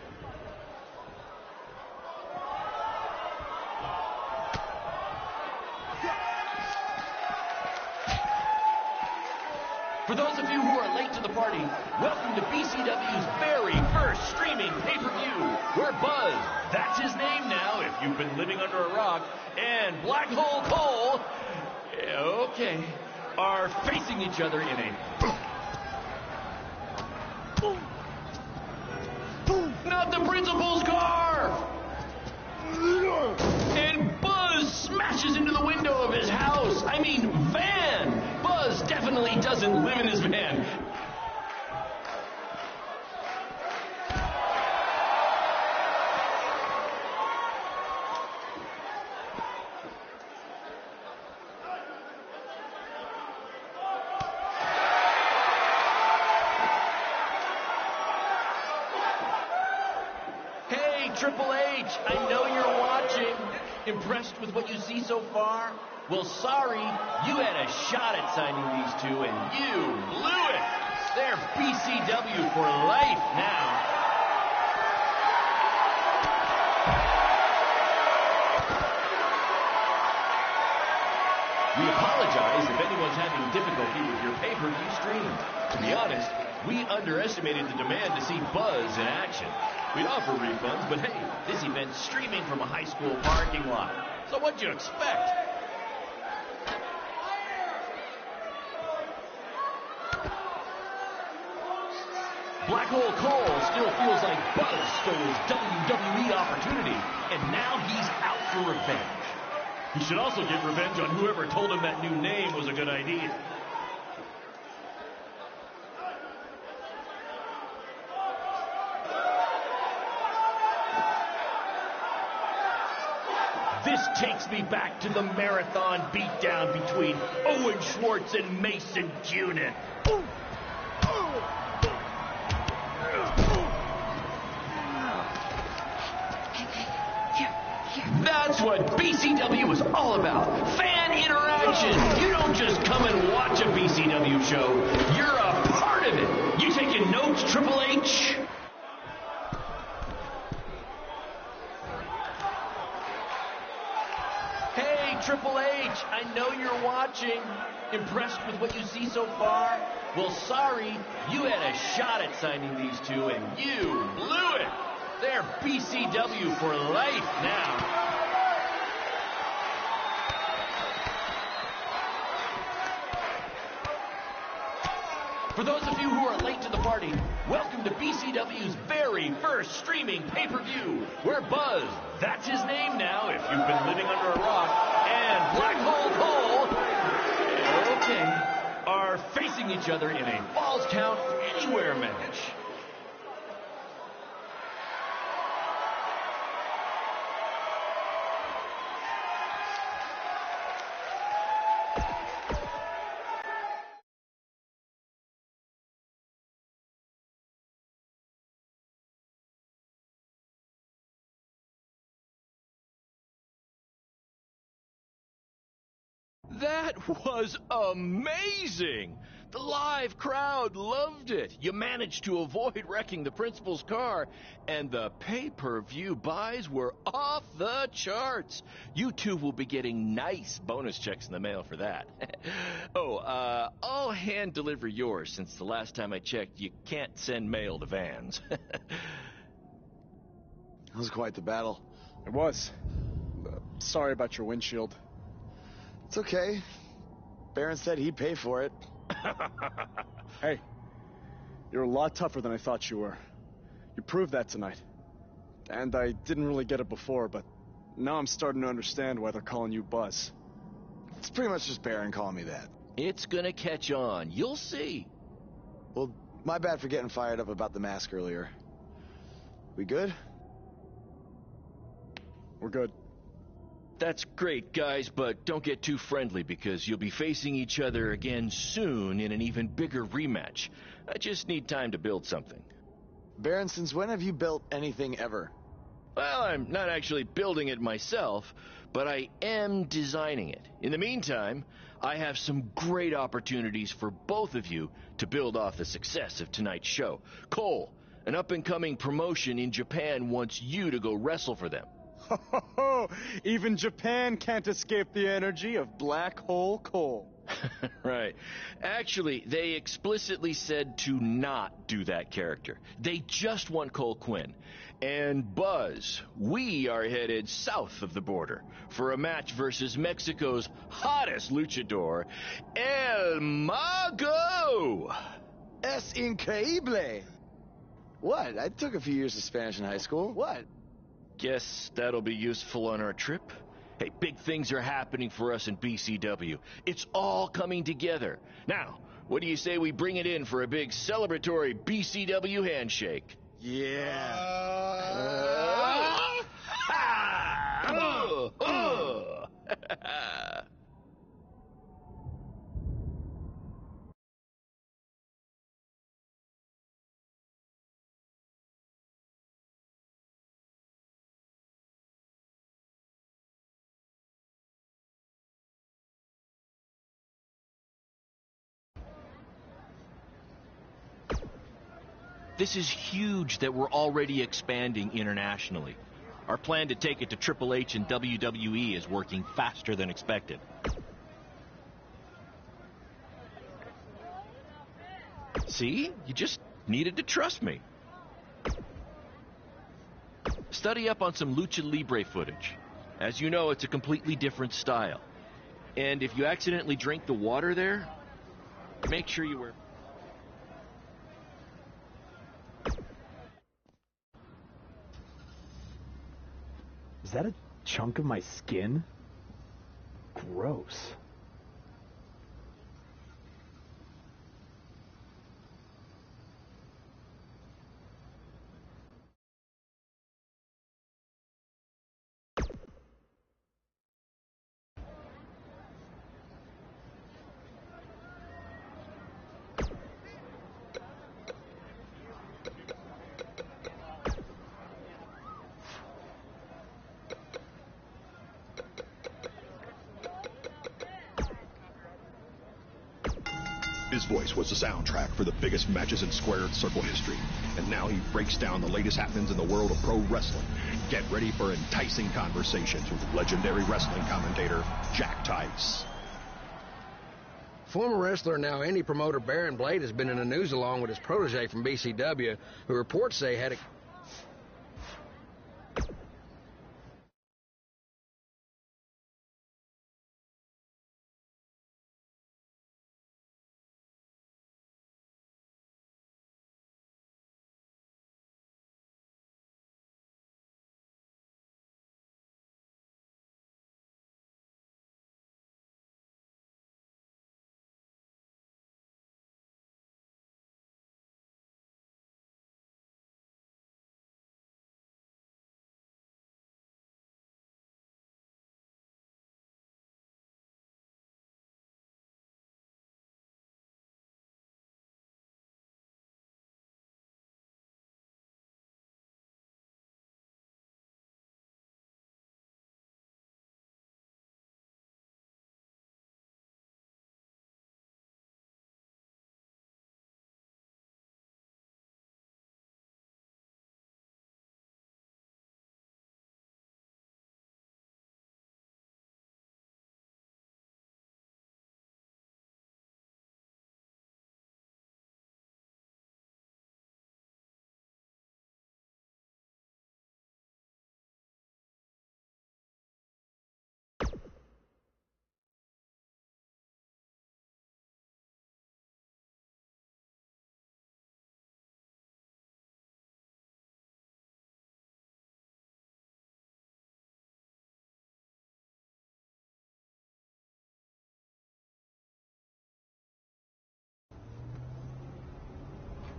For those of you who are late to the party, welcome to BCW's very first streaming pay-per-view, where Buzz, that's his name now if you've been living under a rock, and Black Hole Cole, okay, are facing each other in a... Not the principal's car! And Buzz smashes into the window of his house. I mean, van! Buzz definitely doesn't live in his van. Hey, Triple H, I know you're watching. Impressed with what you see so far? Well, sorry, you had a shot at signing these two, and you blew it. They're BCW for life now. We apologize if anyone's having difficulty with your pay-per-view stream. To be honest, we underestimated the demand to see Buzz in action. We'd offer refunds, but hey, this event's streaming from a high school parking lot. So what'd you expect? Black Hole Cole still feels like Buzz stole his WWE opportunity, and now he's out for revenge. He should also get revenge on whoever told him that new name was a good idea. This takes me back to the marathon beatdown between Owen Schwartz and Mason Cunin. That's what BCW is all about. Fan interaction. You don't just come and watch a BCW show. You're a part of it. You taking notes, Triple H? Hey, Triple H, I know you're watching. Impressed with what you see so far? Well, sorry, you had a shot at signing these two, and you blew it. They're BCW for life now. For those of you who are late to the party, welcome to BCW's very first streaming pay-per-view, where Buzz, that's his name now if you've been living under a rock, and Black Hole Cole, okay, are facing each other in a Falls Count Anywhere match. That was amazing! The live crowd loved it. You managed to avoid wrecking the principal's car, and the pay-per-view buys were off the charts. You two will be getting nice bonus checks in the mail for that. I'll hand deliver yours, since the last time I checked, you can't send mail to vans. That was quite the battle. It was. Sorry about your windshield. It's okay. Baron said he'd pay for it. Hey, you're a lot tougher than I thought you were. You proved that tonight. And I didn't really get it before, but now I'm starting to understand why they're calling you Buzz. It's pretty much just Baron calling me that. It's gonna catch on. You'll see. Well, my bad for getting fired up about the mask earlier. We good? We're good. That's great, guys, but don't get too friendly because you'll be facing each other again soon in an even bigger rematch. I just need time to build something. Baron, since when have you built anything ever? Well, I'm not actually building it myself, but I am designing it. In the meantime, I have some great opportunities for both of you to build off the success of tonight's show. Cole, an up-and-coming promotion in Japan wants you to go wrestle for them. Even Japan can't escape the energy of Black Hole Cole. Right. Actually, they explicitly said to not do that character. They just want Cole Quinn. And Buzz, we are headed south of the border for a match versus Mexico's hottest luchador, El Mago! Es increíble! What? I took a few years of Spanish in high school. What? Guess that'll be useful on our trip. Hey, big things are happening for us in BCW. It's all coming together. Now, what do you say we bring it in for a big celebratory BCW handshake? Yeah. This is huge that we're already expanding internationally. Our plan to take it to Triple H and WWE is working faster than expected. See? You just needed to trust me. Study up on some Lucha Libre footage. As you know, it's a completely different style. And if you accidentally drink the water there, make sure you wear... Is that a chunk of my skin? Gross. His voice was the soundtrack for the biggest matches in Squared Circle history. And now he breaks down the latest happenings in the world of pro wrestling. Get ready for enticing conversations with legendary wrestling commentator Jack Tice. Former wrestler, now indie promoter Baron Blade has been in the news along with his protege from BCW, who reports say had a...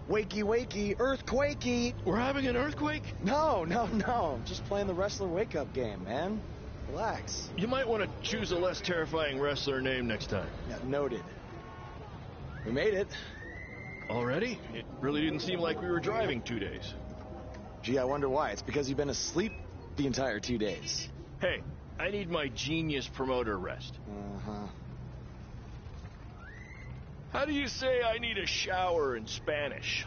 Wakey, wakey, earthquakey. We're having an earthquake? No. I'm just playing the wrestler wake-up game, man. Relax. You might want to choose a less terrifying wrestler name next time. Yeah, noted. We made it. Already? It really didn't seem like we were driving 2 days. Gee, I wonder why. It's because you've been asleep the entire 2 days. Hey, I need my genius promoter rest. Uh-huh. How do you say I need a shower in Spanish?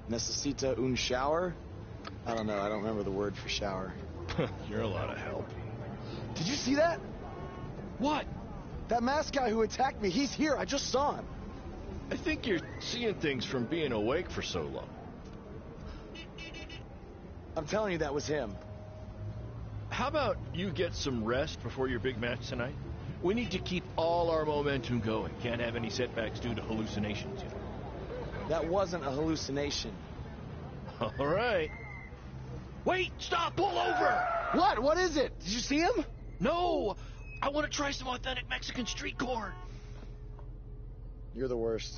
Necesita un shower? I don't know. I don't remember the word for shower. You're a lot of help. Did you see that? What? That masked guy who attacked me. He's here. I just saw him. I think you're seeing things from being awake for so long. I'm telling you, that was him. How about you get some rest before your big match tonight? We need to keep all our momentum going. Can't have any setbacks due to hallucinations, you know. That wasn't a hallucination. All right. Wait, stop, pull over! What? What is it? Did you see him? No, I want to try some authentic Mexican street corn. You're the worst.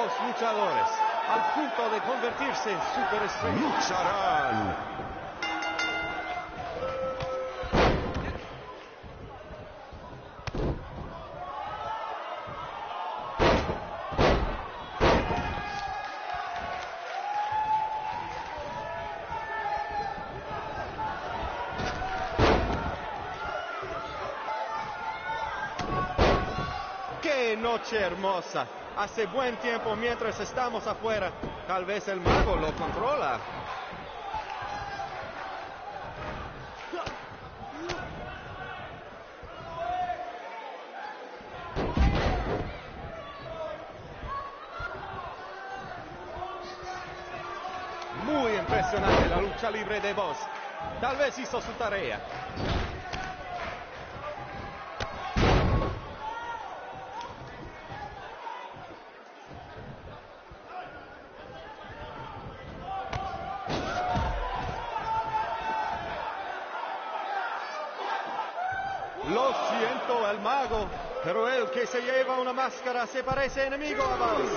dos luchadores al punto de convertirse en superestrellas. Lucharán. ¡Qué noche hermosa! Hace buen tiempo mientras estamos afuera. Tal vez el mago lo controla. Muy impresionante la lucha libre de Boss. Tal vez hizo su tarea. Lo siento, el mago, pero el que se lleva una máscara se parece enemigo a Boss.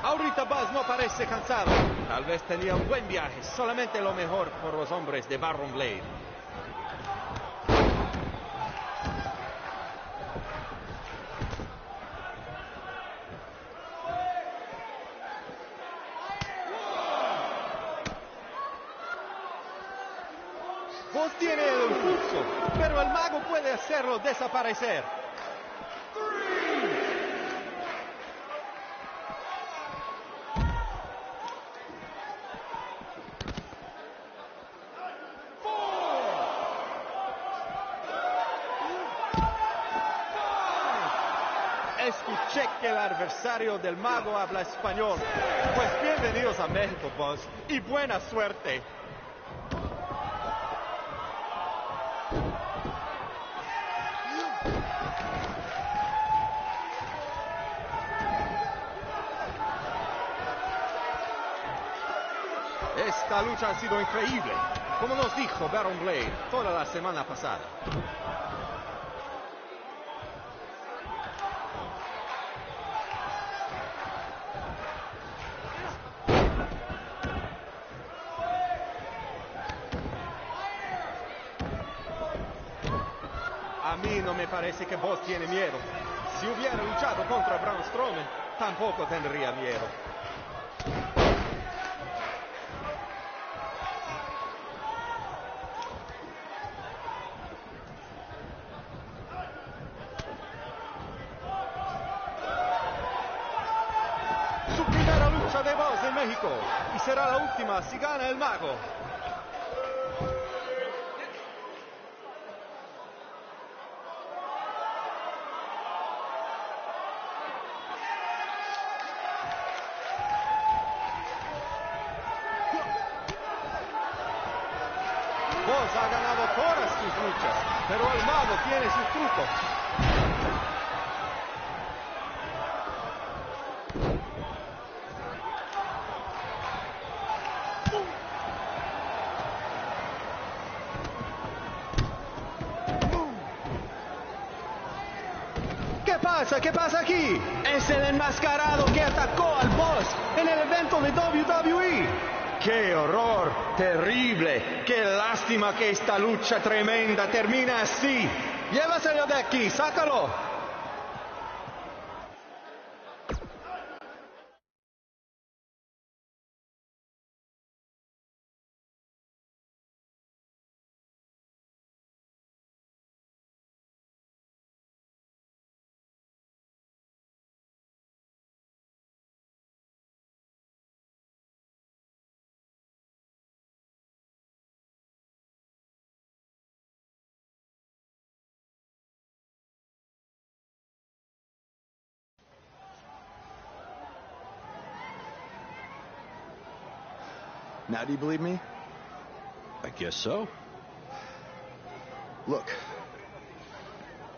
Ahorita Buzz no parece cansado. Tal vez tenía un buen viaje, solamente lo mejor por los hombres de Baron Blade. Vos tiene el impulso, pero el mago puede hacerlo desaparecer. Escuché que el adversario del mago habla español. Pues bienvenidos a México, Buzz, y buena suerte. Esta lucha ha sido increíble, como nos dijo Baron Blade toda la semana pasada. A mí no me parece que Boss tiene miedo. Si hubiera luchado contra Braun Strowman, tampoco tendría miedo. Su primera lucha de Boss en México, y será la última si gana el mago. Boss ha ganado todas sus luchas, pero el mago tiene sus trucos. ¿Qué pasa? ¿Qué pasa aquí? Es el enmascarado que atacó al Boss en el evento de WWE. ¡Qué horror! ¡Terrible! ¡Qué lástima que esta lucha tremenda termina así! ¡Llévaselo de aquí! ¡Sácalo! Now do you believe me? I guess so. Look,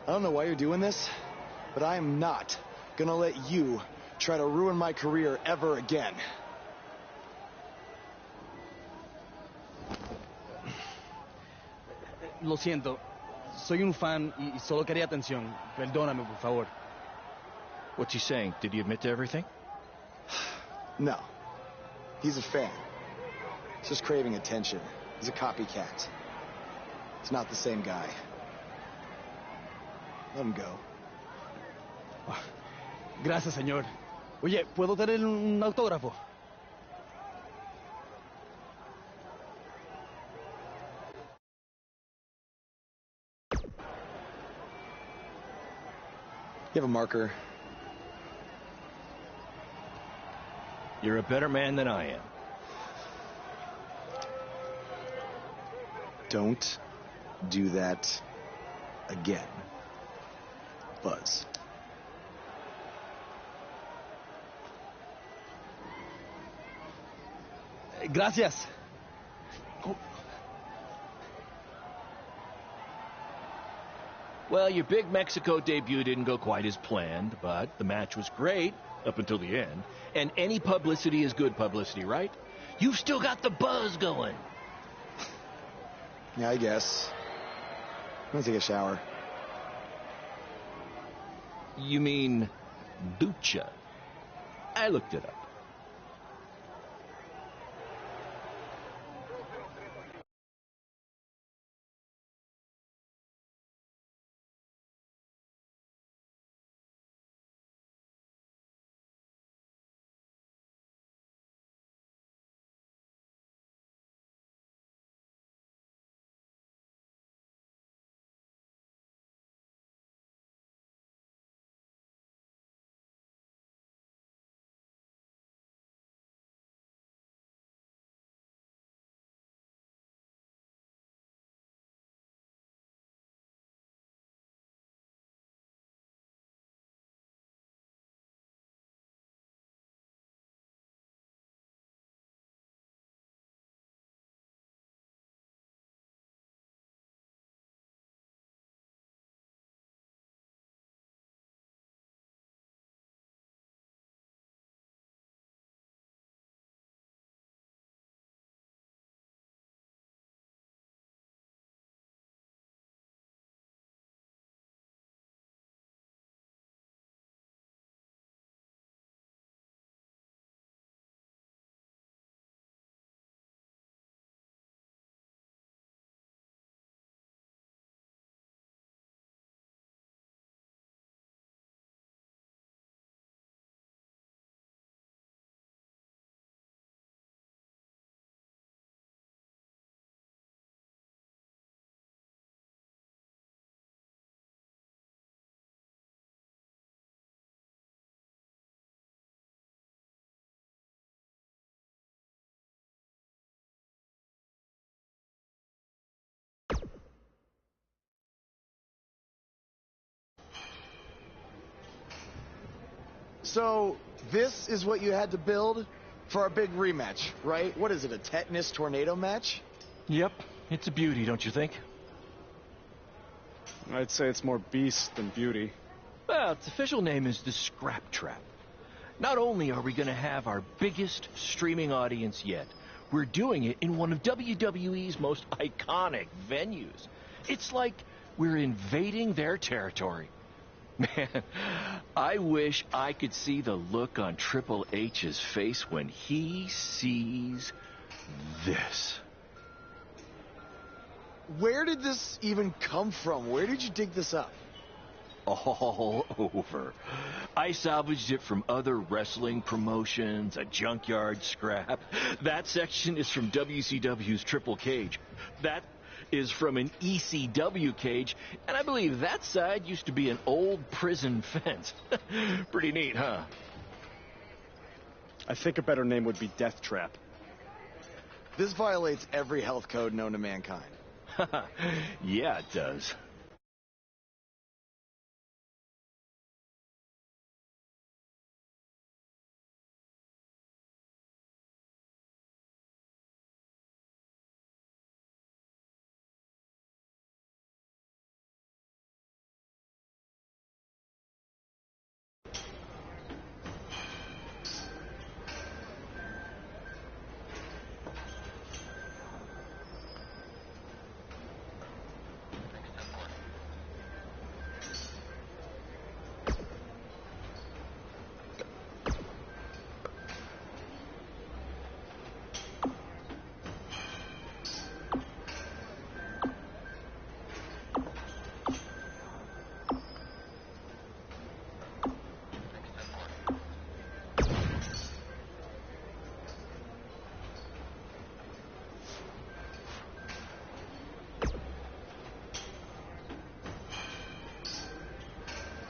I don't know why you're doing this, but I am not gonna let you try to ruin my career ever again. Lo siento. Soy un fan y solo quería atención. Perdóname, por favor. What's he saying? Did he admit to everything? No. He's a fan. He's just craving attention. He's a copycat. He's not the same guy. Let him go. Gracias, señor. Oye, ¿puedo tener un autógrafo? You have a marker? You're a better man than I am. Don't do that again, Buzz. Gracias. Well, your big Mexico debut didn't go quite as planned, but the match was great up until the end. And any publicity is good publicity, right? You've still got the buzz going. Yeah, I guess. I'm gonna take a shower. You mean ducha? I looked it up. So, this is what you had to build for our big rematch, right? What is it, a tetanus tornado match? Yep, it's a beauty, don't you think? I'd say it's more beast than beauty. Well, its official name is the Scrap Trap. Not only are we going to have our biggest streaming audience yet, we're doing it in one of WWE's most iconic venues. It's like we're invading their territory. Man, I wish I could see the look on Triple H's face when he sees this. Where did this even come from? Where did you dig this up? All over. I salvaged it from other wrestling promotions, a junkyard scrap. That section is from WCW's Triple Cage. That is from an ECW cage, and I believe that side used to be an old prison fence. Pretty neat, huh? I think a better name would be Death Trap. This violates every health code known to mankind. Yeah, it does.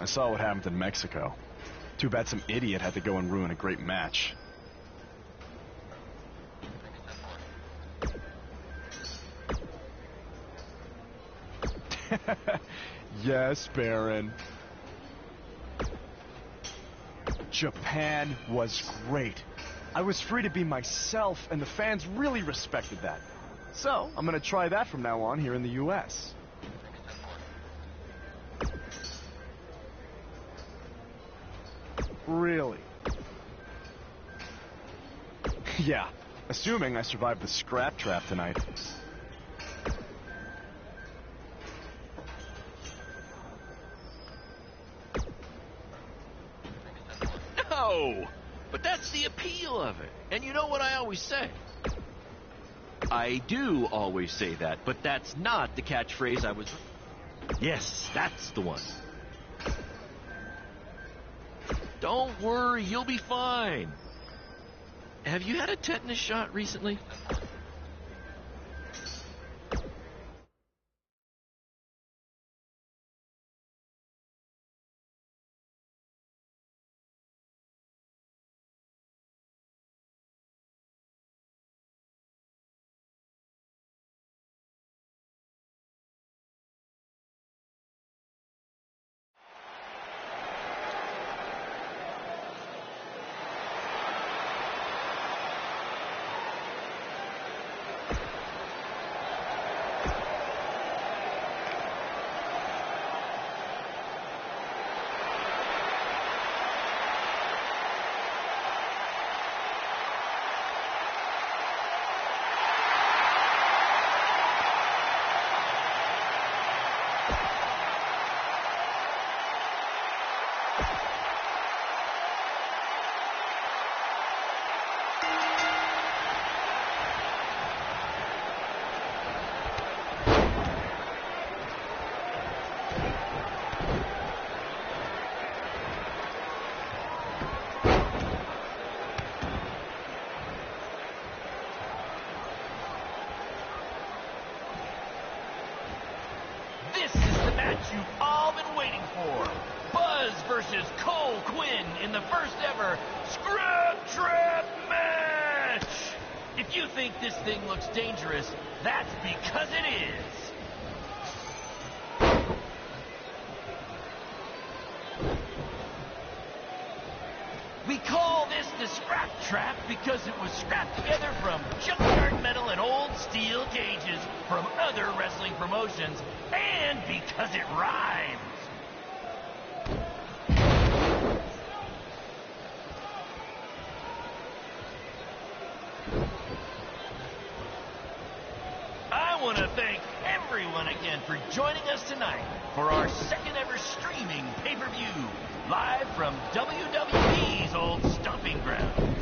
I saw what happened in Mexico. Too bad some idiot had to go and ruin a great match. Yes, Baron. Japan was great. I was free to be myself, and the fans really respected that. So, I'm gonna try that from now on here in the U.S. Really? Yeah, assuming I survived the scrap trap tonight. No! But that's the appeal of it. And you know what I always say? I do always say that, but that's not the catchphrase I was... Yes, that's the one. Don't worry, you'll be fine. Have you had a tetanus shot recently? You've all been waiting for. Buzz versus Cole Quinn in the first ever Scrap Trap match. If you think this thing looks dangerous, that's because it is. We call this the Scrap Trap because it was scrapped together from junkyard metal and old steel cages from other wrestling promotions, and because it rhymes. I want to thank everyone again for joining us tonight for our second ever streaming pay-per-view, live from WWE's old stomping grounds.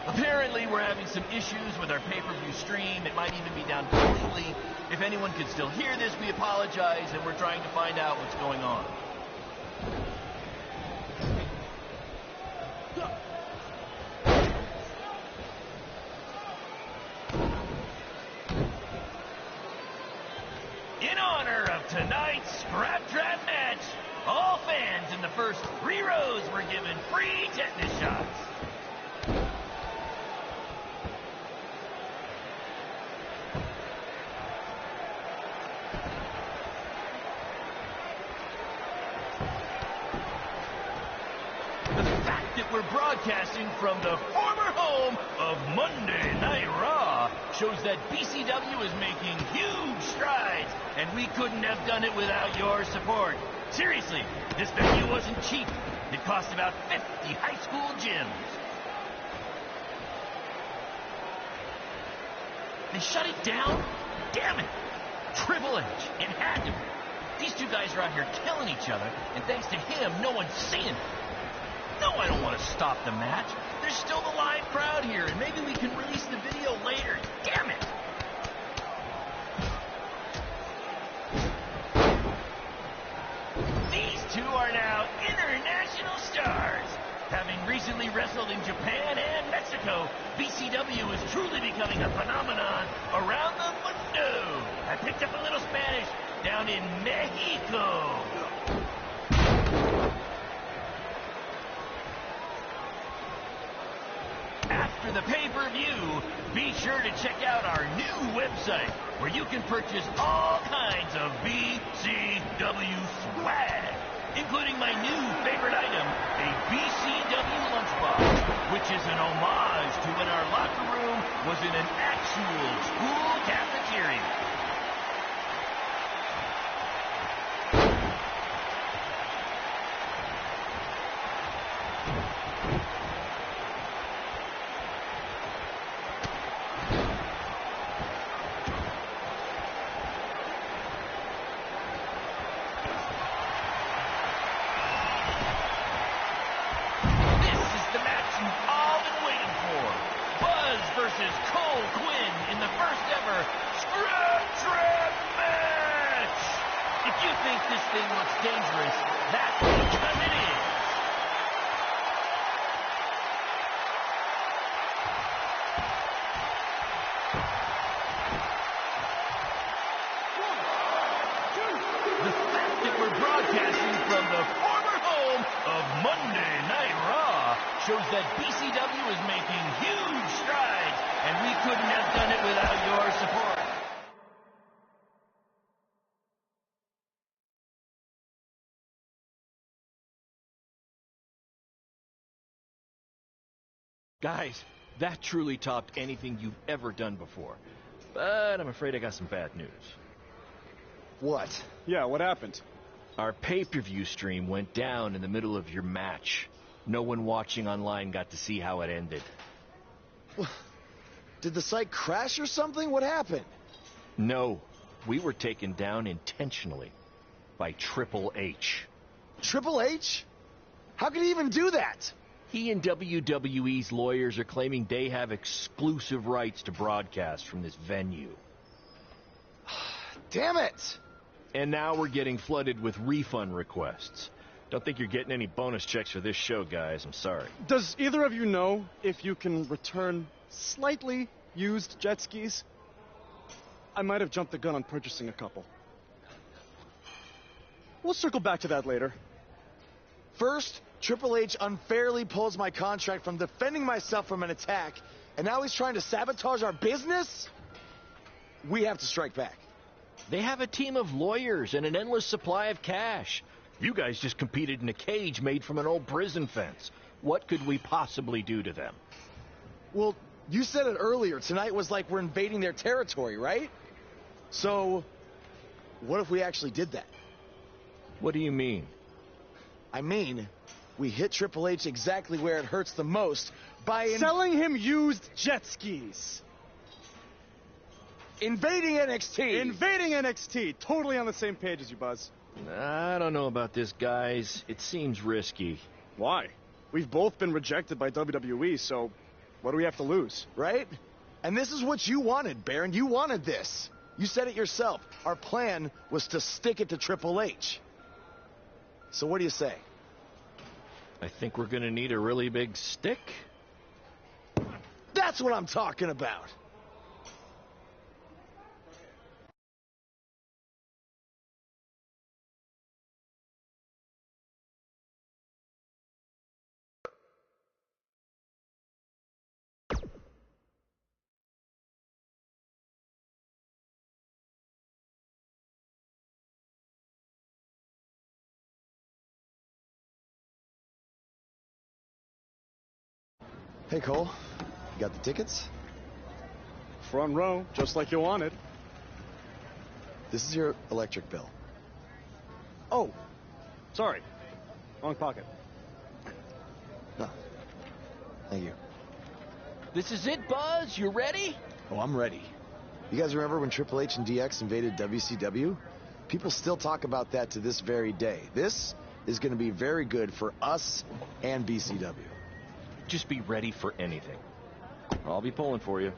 Apparently, we're having some issues with our pay-per-view stream. It might even be down completely. If anyone can still hear this, we apologize, and we're trying to find out what's going on. In honor of tonight's Scrap Trap match, all fans in the first 3 rows were given free tetanus shots. We're broadcasting from the former home of Monday Night Raw shows that BCW is making huge strides, and we couldn't have done it without your support. Seriously, this venue wasn't cheap. It cost about 50 high school gyms. They shut it down? Damn it! Triple H, it had to be. These two guys are out here killing each other, and thanks to him, no one's seeing it. No, I don't want to stop the match. There's still the live crowd here, and maybe we can release the video later. Damn it! These two are now international stars, having recently wrestled in Japan and Mexico, BCW is truly becoming a phenomenon around the mundo. I picked up a little Spanish down in Mexico. After the pay-per-view, be sure to check out our new website where you can purchase all kinds of BCW swag, including my new favorite item, a BCW lunchbox, which is an homage to when our locker room was in an actual school cafeteria. Versus Cole Quinn in the first ever Scrap Trap match. If you think this thing looks dangerous, that's because it is. The fact that we're broadcasting from the former home of Monday Night Raw shows that BCW is making huge strides, and we couldn't have done it without your support. Guys, that truly topped anything you've ever done before. But I'm afraid I got some bad news. What? Yeah, what happened? Our pay-per-view stream went down in the middle of your match. No one watching online got to see how it ended. Did the site crash or something? What happened? No, we were taken down intentionally by Triple H. Triple H? How could he even do that? He and WWE's lawyers are claiming they have exclusive rights to broadcast from this venue. Damn it! And now we're getting flooded with refund requests. Don't think you're getting any bonus checks for this show, guys. I'm sorry. Does either of you know if you can return slightly used jet skis? I might have jumped the gun on purchasing a couple. We'll circle back to that later. First, Triple H unfairly pulls my contract from defending myself from an attack, and now he's trying to sabotage our business? We have to strike back. They have a team of lawyers and an endless supply of cash. You guys just competed in a cage made from an old prison fence. What could we possibly do to them? Well, you said it earlier. Tonight was like we're invading their territory, right? So, what if we actually did that? What do you mean? I mean, we hit Triple H exactly where it hurts the most by selling him used jet skis. Invading NXT. Invading NXT. Totally on the same page as you, Buzz. I don't know about this, guys. It seems risky. Why? We've both been rejected by WWE, so what do we have to lose? Right? And this is what you wanted, Baron. You wanted this. You said it yourself. Our plan was to stick it to Triple H. So what do you say? I think we're going to need a really big stick. That's what I'm talking about. Hey, Cole. You got the tickets? Front row, just like you wanted. This is your electric bill. Oh, sorry. Wrong pocket. No. Thank you. This is it, Buzz? You ready? Oh, I'm ready. You guys remember when Triple H and DX invaded WCW? People still talk about that to this very day. This is going to be very good for us and BCW. Just be ready for anything. I'll be pulling for you.